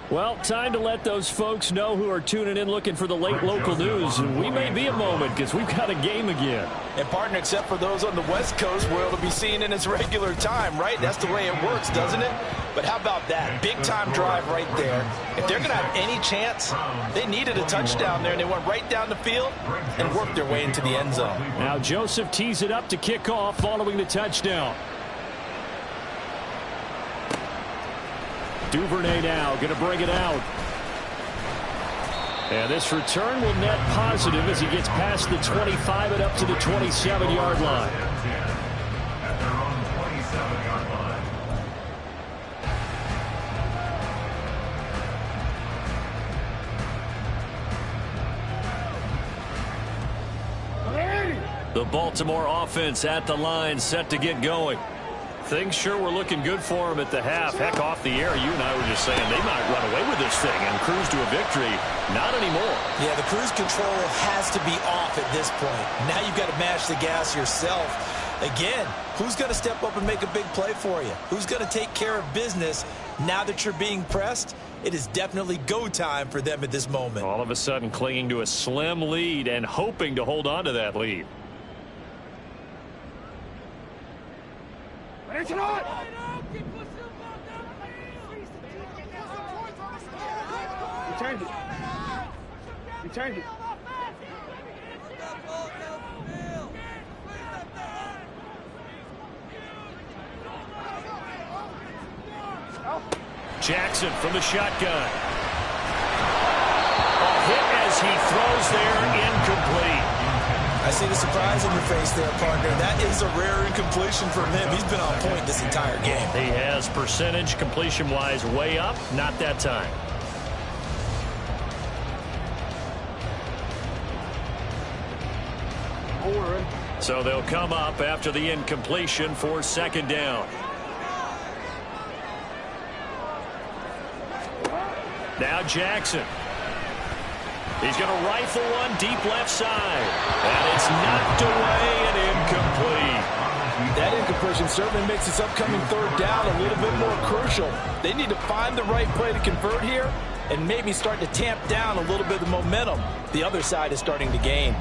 Well, time to let those folks know who are tuning in looking for the late local news. And we may be a moment because we've got a game again. And, partner, except for those on the West Coast where it'll be seen in its regular time, right? That's the way it works, doesn't it? But how about that? Big-time drive right there. If they're going to have any chance, they needed a touchdown there, and they went right down the field and worked their way into the end zone. Now Joseph tees it up to kick off following the touchdown. Duvernay now going to bring it out. And this return will net positive as he gets past the 25 and up to the 27-yard line. At their own 27-yard line. The Baltimore offense at the line, set to get going. Things sure were looking good for him at the half. Heck, off the air, you and I were just saying they might run away with this thing and cruise to a victory. Not anymore. Yeah, the cruise control has to be off at this point. Now you've got to mash the gas yourself. Again, who's going to step up and make a big play for you? Who's going to take care of business now that you're being pressed? It is definitely go time for them at this moment. All of a sudden clinging to a slim lead and hoping to hold on to that lead. It's not. You turned it. Jackson from the shotgun. A hit as he throws there, incomplete. I see the surprise on your face there, partner. That is a rare incompletion from him. He's been on point this entire game. He has percentage completion-wise way up. Not that time. So they'll come up after the incompletion for second down. Now Jackson. He's going to rifle one deep left side. And it's knocked away and incomplete. That incompletion certainly makes this upcoming third down a little bit more crucial. They need to find the right play to convert here and maybe start to tamp down a little bit of the momentum the other side is starting to gain.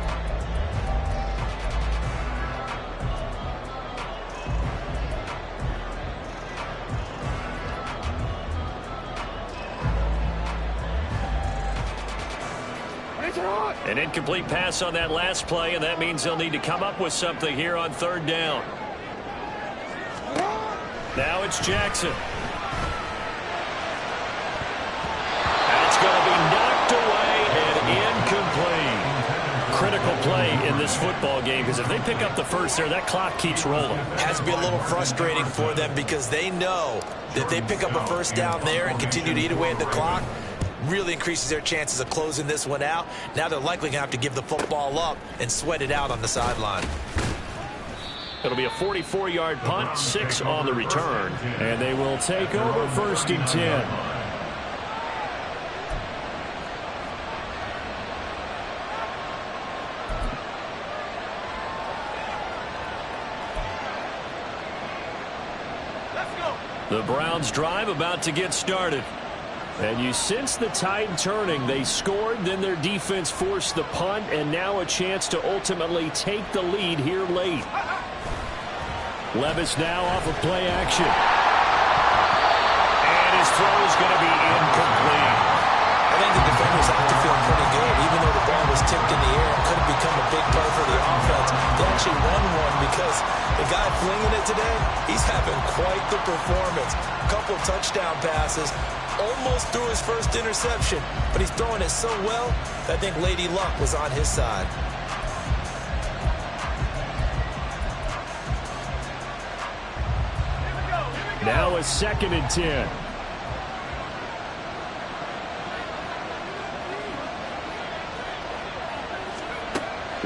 An incomplete pass on that last play, and that means they'll need to come up with something here on third down. Now it's Jackson. That's going to be knocked away and incomplete. Critical play in this football game, because if they pick up the first there, that clock keeps rolling. Has to be a little frustrating for them because they know that if they pick up a first down there and continue to eat away at the clock, really increases their chances of closing this one out. Now they're likely going to have to give the football up and sweat it out on the sideline. It'll be a 44-yard punt, 6 on the return. And they will take over first and 10. The Browns' drive about to get started. And you sense the tide turning. They scored, then their defense forced the punt, and now a chance to ultimately take the lead here late. Levis now off of play action. And his throw is going to be incomplete. I think the defenders have to feel pretty good. Even though the ball was tipped in the air and could have become a big play for the offense, they actually won one because the guy flinging it today, he's having quite the performance. A couple touchdown passes. Almost threw his first interception, but he's throwing it so well that I think Lady Luck was on his side. Now a second and 10.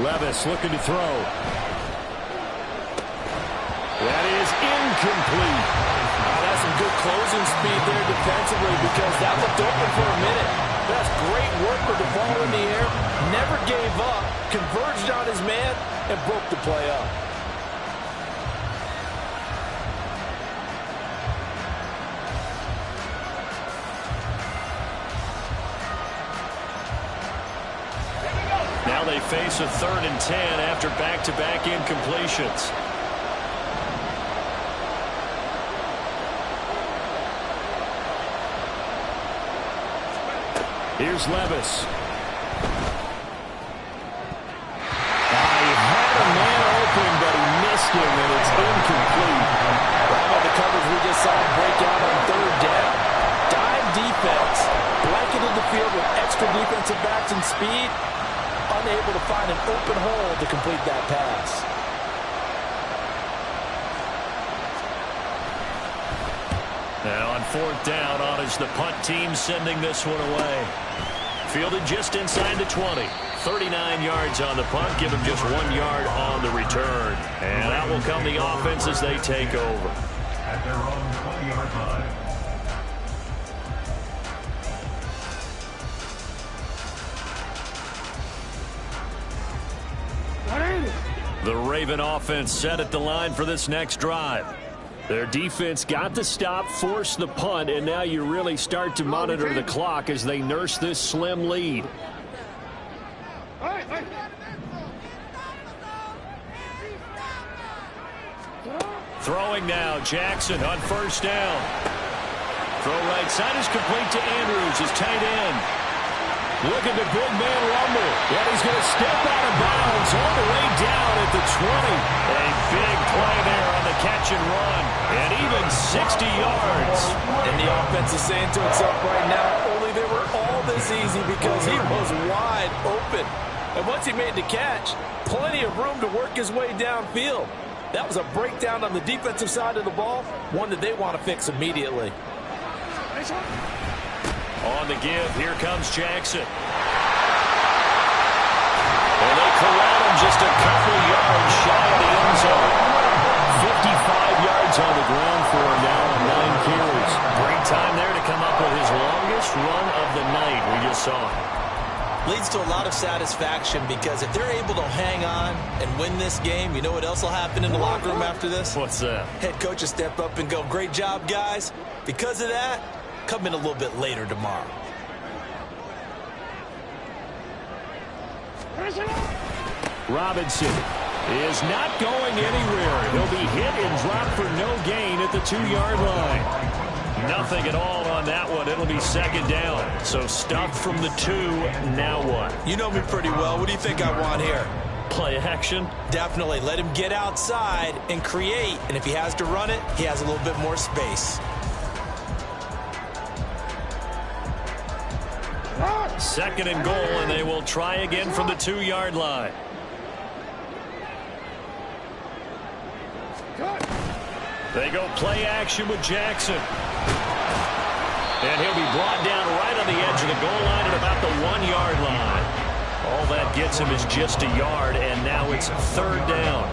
Levis looking to throw. That is incomplete. That's some good closing speed there defensively because that looked open for a minute. That's great work with the ball in the air. Never gave up, converged on his man, and broke the play up. face a 3rd and 10 after back-to-back incompletions. Here's Levis. He had a man open, but he missed him, and it's incomplete. Right on the coverage we just saw him break out on 3rd down. Dime defense, blanketed the field with extra defensive backs and speed, unable to find an open hole to complete that pass. Now on 4th down, on is the punt team sending this one away. Fielded just inside the 20. 39 yards on the punt, give him just 1 yard on the return. And out will come the offense as they take over. At their own 20-yard line. The Raven offense set at the line for this next drive. Their defense got the stop, forced the punt, and now you really start to monitor the clock as they nurse this slim lead. Throwing now, Jackson on 1st down. Throw right side is complete to Andrews, his tight end. Look at the big man rumble. And he's going to step out of bounds all the way down at the 20. A big play there on the catch and run. And even 60 yards. And the offense is saying to itself right now, only they were all this easy because he was wide open. And once he made the catch, plenty of room to work his way downfield. That was a breakdown on the defensive side of the ball, one that they want to fix immediately. On the give, here comes Jackson. And they corral him just a couple yards shy of the end zone. 55 yards on the ground for him now on 9 carries. Great time there to come up with his longest run of the night. We just saw it. Leads to a lot of satisfaction because if they're able to hang on and win this game, you know what else will happen in the locker room after this? What's that? Head coach will step up and go, great job, guys. Because of that, come in a little bit later tomorrow. Robinson is not going anywhere. He'll be hit and dropped for no gain at the 2-yard line. Nothing at all on that one. It'll be 2nd down. So stuffed from the 2. Now what? You know me pretty well. What do you think I want here? Play action? Definitely. Let him get outside and create. And if he has to run it, he has a little bit more space. 2nd and goal, and they will try again from the 2-yard line. They go play action with Jackson. And he'll be brought down right on the edge of the goal line at about the 1-yard line. All that gets him is just a yard, and now it's 3rd down.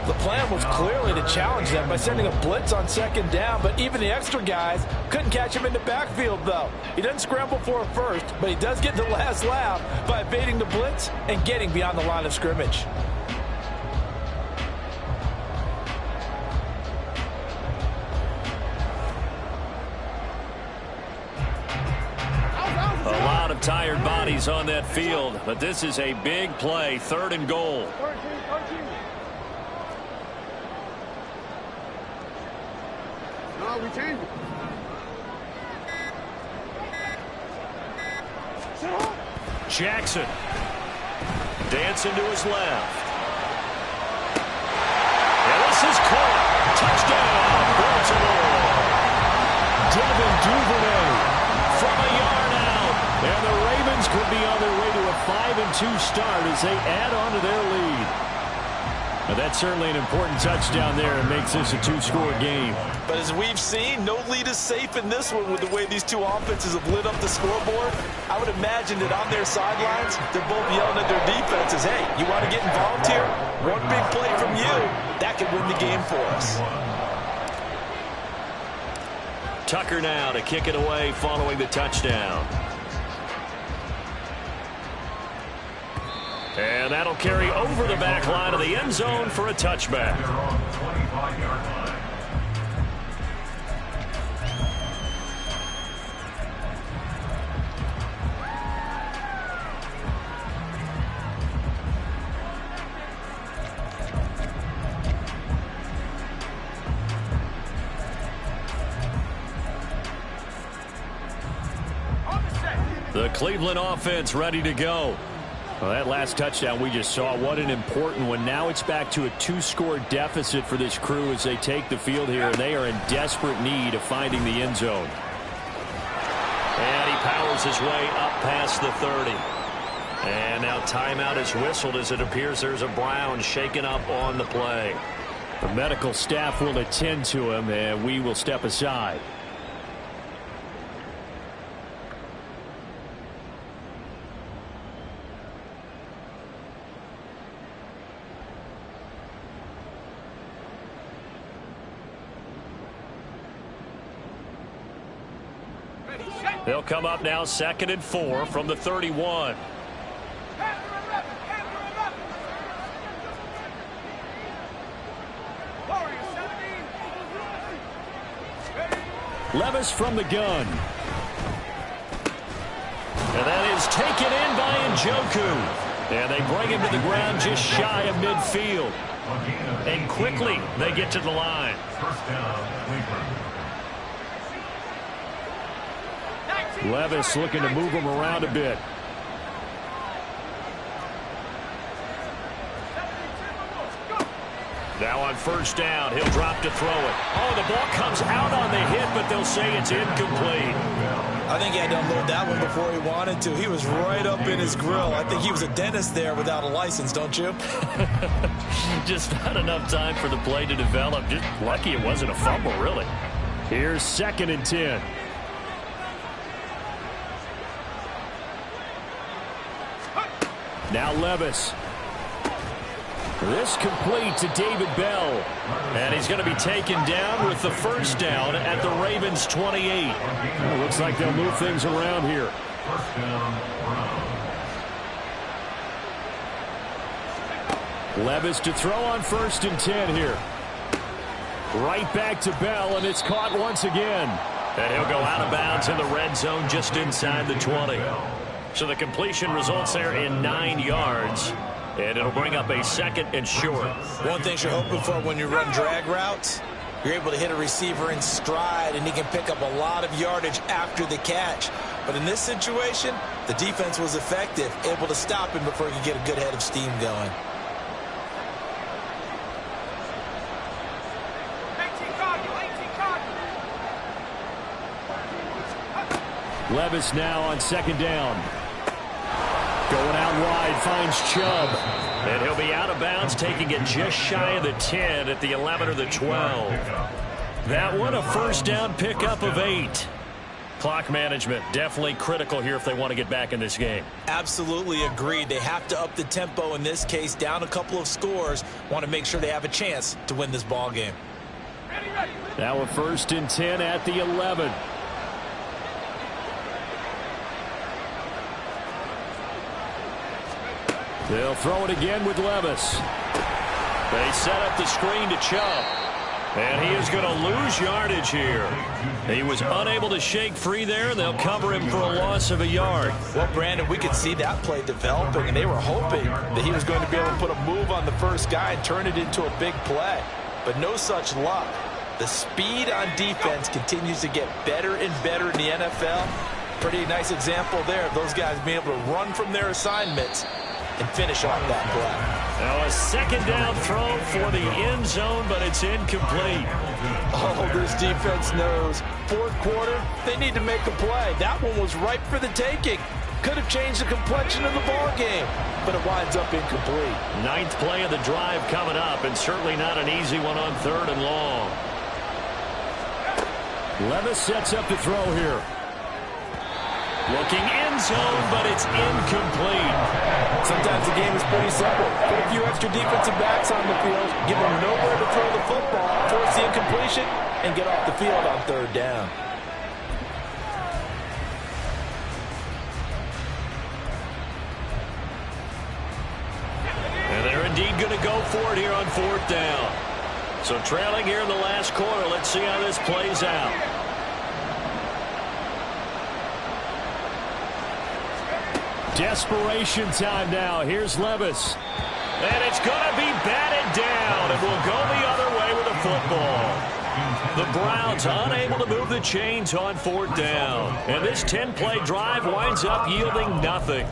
The plan was clearly to challenge them by sending a blitz on 2nd down, but even the extra guys couldn't catch him in the backfield, though. He doesn't scramble for a first, but he does get the last laugh by evading the blitz and getting beyond the line of scrimmage. A lot of tired bodies on that field, but this is a big play, 3rd and goal. 13. No, we changed it. Jackson dancing to his left. And this is caught. Touchdown, Baltimore. Devin Duvernay from a yard out. And the Ravens could be on their way to a 5-2 start as they add on to their lead. Now that's certainly an important touchdown there and makes this a 2-score game. But as we've seen, no lead is safe in this one with the way these two offenses have lit up the scoreboard. I would imagine that on their sidelines, they're both yelling at their defenses, hey, you want to get involved here? One big play from you, that could win the game for us. Tucker now to kick it away following the touchdown. And that'll carry over the back line of the end zone for a touchback. The Cleveland offense ready to go. Well, that last touchdown we just saw, what an important one. Now it's back to a 2-score deficit for this crew as they take the field here, and they are in desperate need of finding the end zone. And he powers his way up past the 30. And now timeout is whistled as it appears there's a Brown shaken up on the play. The medical staff will attend to him, and we will step aside. They'll come up now 2nd and 4 from the 31. Levis from the gun. And that is taken in by Njoku. And they bring him to the ground just shy of midfield. And quickly they get to the line. First down, Cleveland. Levis looking to move him around a bit. Now on first down, he'll drop to throw it. Oh, the ball comes out on the hit, but they'll say it's incomplete. I think he had to unload that one before he wanted to. He was right up in his grill. I think he was a dentist there without a license, don't you? Just not enough time for the play to develop. Just lucky it wasn't a fumble, really. Here's 2nd and 10. Now Levis. This complete to David Bell. And he's going to be taken down with the first down at the Ravens 28. Well, looks like they'll move things around here. First down, Brown. Levis to throw on 1st and 10 here. Right back to Bell, and it's caught once again. And he'll go out of bounds in the red zone just inside the 20. So the completion results there in 9 yards. And it'll bring up a 2nd and short. One thing you're hoping for when you run drag routes, you're able to hit a receiver in stride, and he can pick up a lot of yardage after the catch. But in this situation, the defense was effective, able to stop him before he could get a good head of steam going. Levis now on 2nd down. Going out wide, finds Chubb. And he'll be out of bounds, taking it just shy of the 10 at the 11 or the 12. That one a first down pickup of 8. Clock management definitely critical here if they want to get back in this game. Absolutely agreed. They have to up the tempo in this case, down a couple of scores. Want to make sure they have a chance to win this ball game. Now a 1st and 10 at the 11. They'll throw it again with Levis. They set up the screen to Chubb. And he is going to lose yardage here. He was unable to shake free there, and they'll cover him for a loss of a yard. Well, Brandon, we could see that play developing, and they were hoping that he was going to be able to put a move on the first guy and turn it into a big play. But no such luck. The speed on defense continues to get better and better in the NFL. Pretty nice example there of those guys being able to run from their assignments and finish off that play. Now a 2nd down throw for the end zone, but it's incomplete. Oh, this defense knows. 4th quarter, they need to make a play. That one was ripe for the taking. Could have changed the complexion of the ball game, but it winds up incomplete. 9th play of the drive coming up, and certainly not an easy one on 3rd and long. Levis sets up to throw here. Looking end zone, but it's incomplete. Sometimes the game is pretty simple. Put a few extra defensive backs on the field, give them nowhere to throw the football, force the incompletion, and get off the field on 3rd down. And they're indeed going to go for it here on 4th down. So trailing here in the last quarter, let's see how this plays out. Desperation time now. Here's Levis. And it's going to be batted down, and we'll go the other way with the football. The Browns unable to move the chains on 4th down. And this 10-play drive winds up yielding nothing.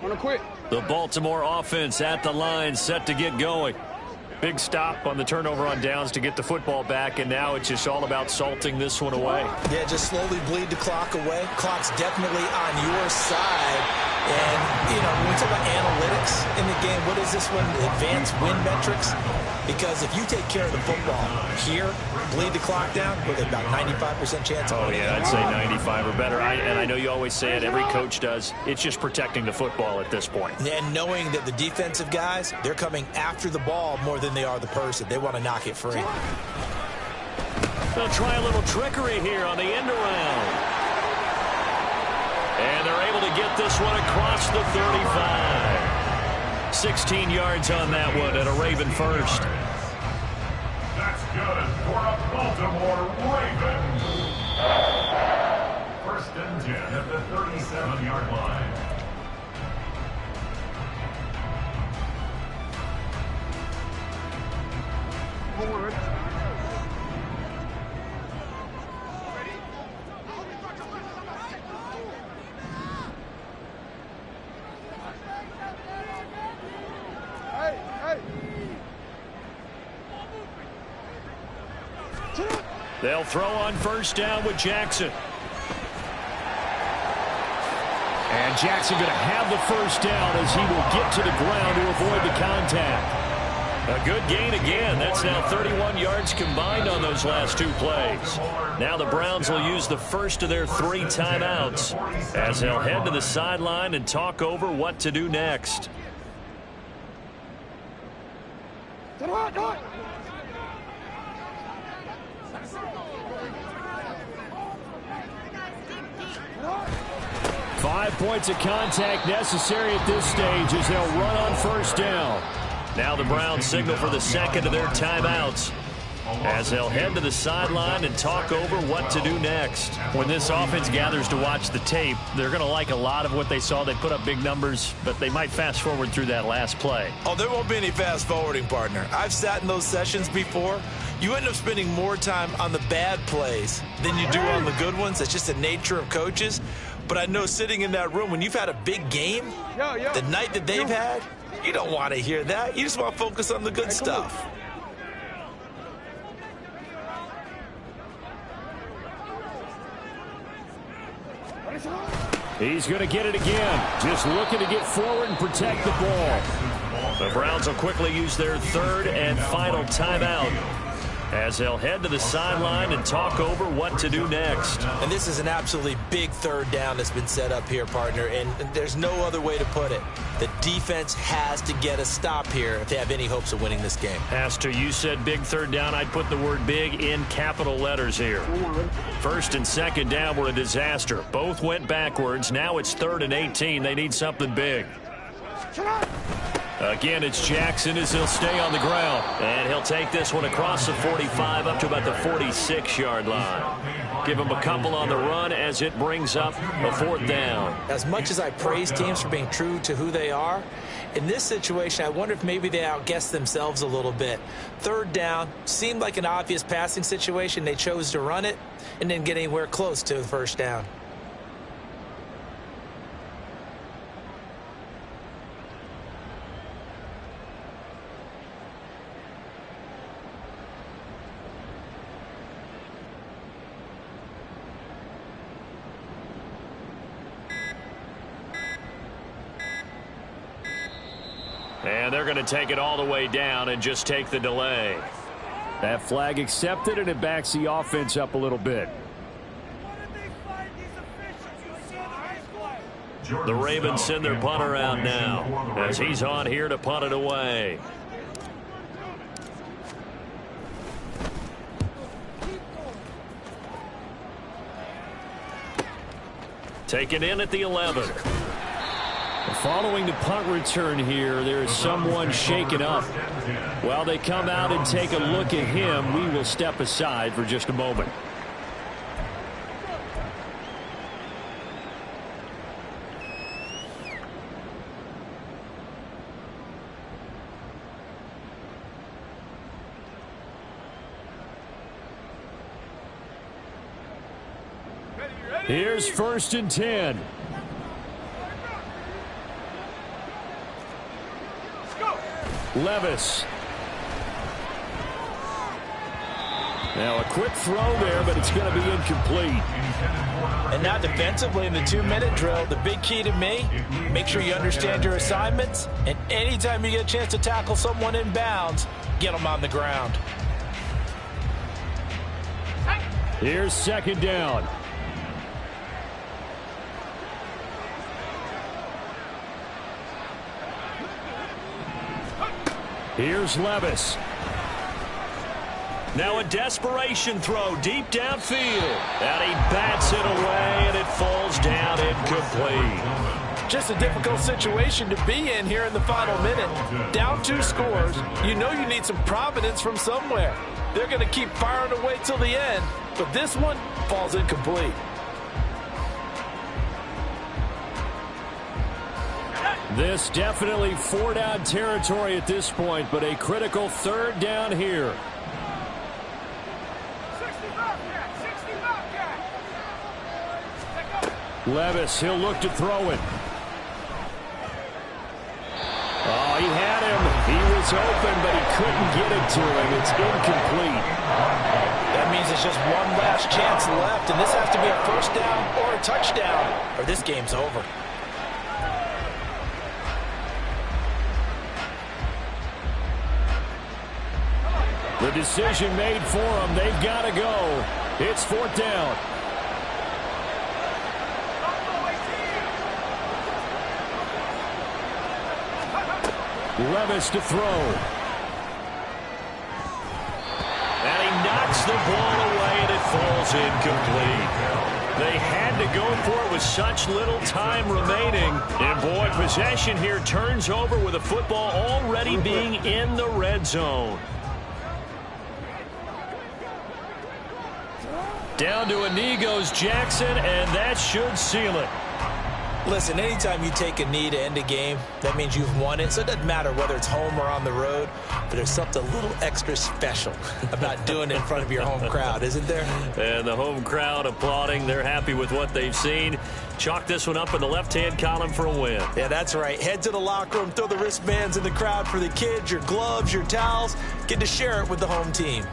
Wanna quit? The Baltimore offense at the line, set to get going. Big stop on the turnover on downs to get the football back, and now it's just all about salting this one away. Yeah, just slowly bleed the clock away. Clock's definitely on your side. And, you know, when we talk about analytics in the game, what is this one? Advanced win metrics? Because if you take care of the football here, bleed the clock down, with about 95% chance of winning. Yeah, I'd say 95 or better. And I know you always say it, every coach does. It's just protecting the football at this point. And knowing that the defensive guys, they're coming after the ball more than they are the person. They want to knock it free. They'll try a little trickery here on the end around. And they're able to get this one across the 35. 16 yards on that one and a Raven first. That's good for a Baltimore Ravens. 1st and 10 at the 37-yard line. Forward. They'll throw on 1st down with Jackson. And Jackson going to have the 1st down as he will get to the ground to avoid the contact. A good gain again. That's now 31 yards combined on those last 2 plays. Now the Browns will use the first of their 3 timeouts as they'll head to the sideline and talk over what to do next. Go. 5 points of contact necessary at this stage as they'll run on 1st down. Now the Browns signal for the second of their timeouts as they'll head to the sideline and talk over what to do next. When this offense gathers to watch the tape, they're going to like a lot of what they saw. They put up big numbers, but they might fast forward through that last play. Oh, there won't be any fast forwarding, partner. I've sat in those sessions before. You end up spending more time on the bad plays than you do on the good ones. It's just the nature of coaches. But I know sitting in that room, when you've had a big game, the night that they've had, you don't want to hear that. You just want to focus on the good stuff. He's going to get it again. Just looking to get forward and protect the ball. The Browns will quickly use their 3rd and final timeout as they'll head to the sideline and talk over what to do next. And this is an absolutely big 3rd down that's been set up here, partner, and there's no other way to put it. The defense has to get a stop here if they have any hopes of winning this game. Has to. You said big 3rd down. I'd put the word big in capital letters here. 1st and 2nd down were a disaster. Both went backwards. Now it's 3rd and 18. They need something big. Again, it's Jackson as he'll stay on the ground. And he'll take this one across the 45 up to about the 46-yard line. Give him a couple on the run as it brings up a 4th down. As much as I praise teams for being true to who they are, in this situation, I wonder if maybe they outguessed themselves a little bit. 3rd down seemed like an obvious passing situation. They chose to run it and didn't get anywhere close to the 1st down. And they're going to take it all the way down and just take the delay. That flag accepted, and it backs the offense up a little bit. The Ravens send their punter out now as he's on here to punt it away. Taken in at the 11. Following the punt return here, there is someone shaken up. While they come out and take a look at him, we will step aside for just a moment. Here's 1st and 10. Levis. Now a quick throw there, but it's going to be incomplete. And now defensively in the 2-minute drill, the big key to me, make sure you understand your assignments, and anytime you get a chance to tackle someone in bounds, get them on the ground. Here's 2nd down. Here's Levis. Now a desperation throw deep downfield. And he bats it away, and it falls down incomplete. Just a difficult situation to be in here in the final minute. Down 2 scores, you know you need some providence from somewhere. They're going to keep firing away till the end, but this one falls incomplete. This definitely 4-down territory at this point, but a critical 3rd down here. Levis, he'll look to throw it. Oh, he had him. He was open, but he couldn't get it to him. It's incomplete. That means it's just one last chance left, and this has to be a 1st down or a touchdown, or this game's over. The decision made for them. They've got to go. It's 4th down. Levis to throw. And he knocks the ball away, and it falls incomplete. They had to go for it with such little time remaining. And, boy, possession here turns over with the football already being in the red zone. Down to a knee goes Jackson, and that should seal it. Listen, anytime you take a knee to end a game, that means you've won it. So it doesn't matter whether it's home or on the road, but there's something a little extra special about doing it in front of your home crowd, isn't there? And the home crowd applauding. They're happy with what they've seen. Chalk this one up in the left-hand column for a win. Yeah, that's right. Head to the locker room, throw the wristbands in the crowd for the kids, your gloves, your towels. Get to share it with the home team.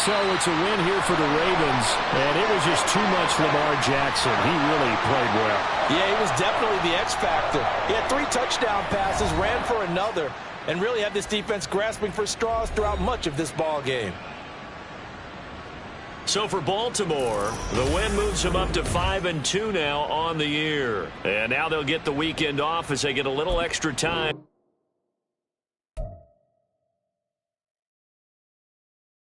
So it's a win here for the Ravens, and it was just too much Lamar Jackson. He really played well. Yeah, he was definitely the X factor. He had 3 touchdown passes, ran for another, and really had this defense grasping for straws throughout much of this ball game. So for Baltimore, the win moves them up to 5-2 now on the year. And now they'll get the weekend off as they get a little extra time.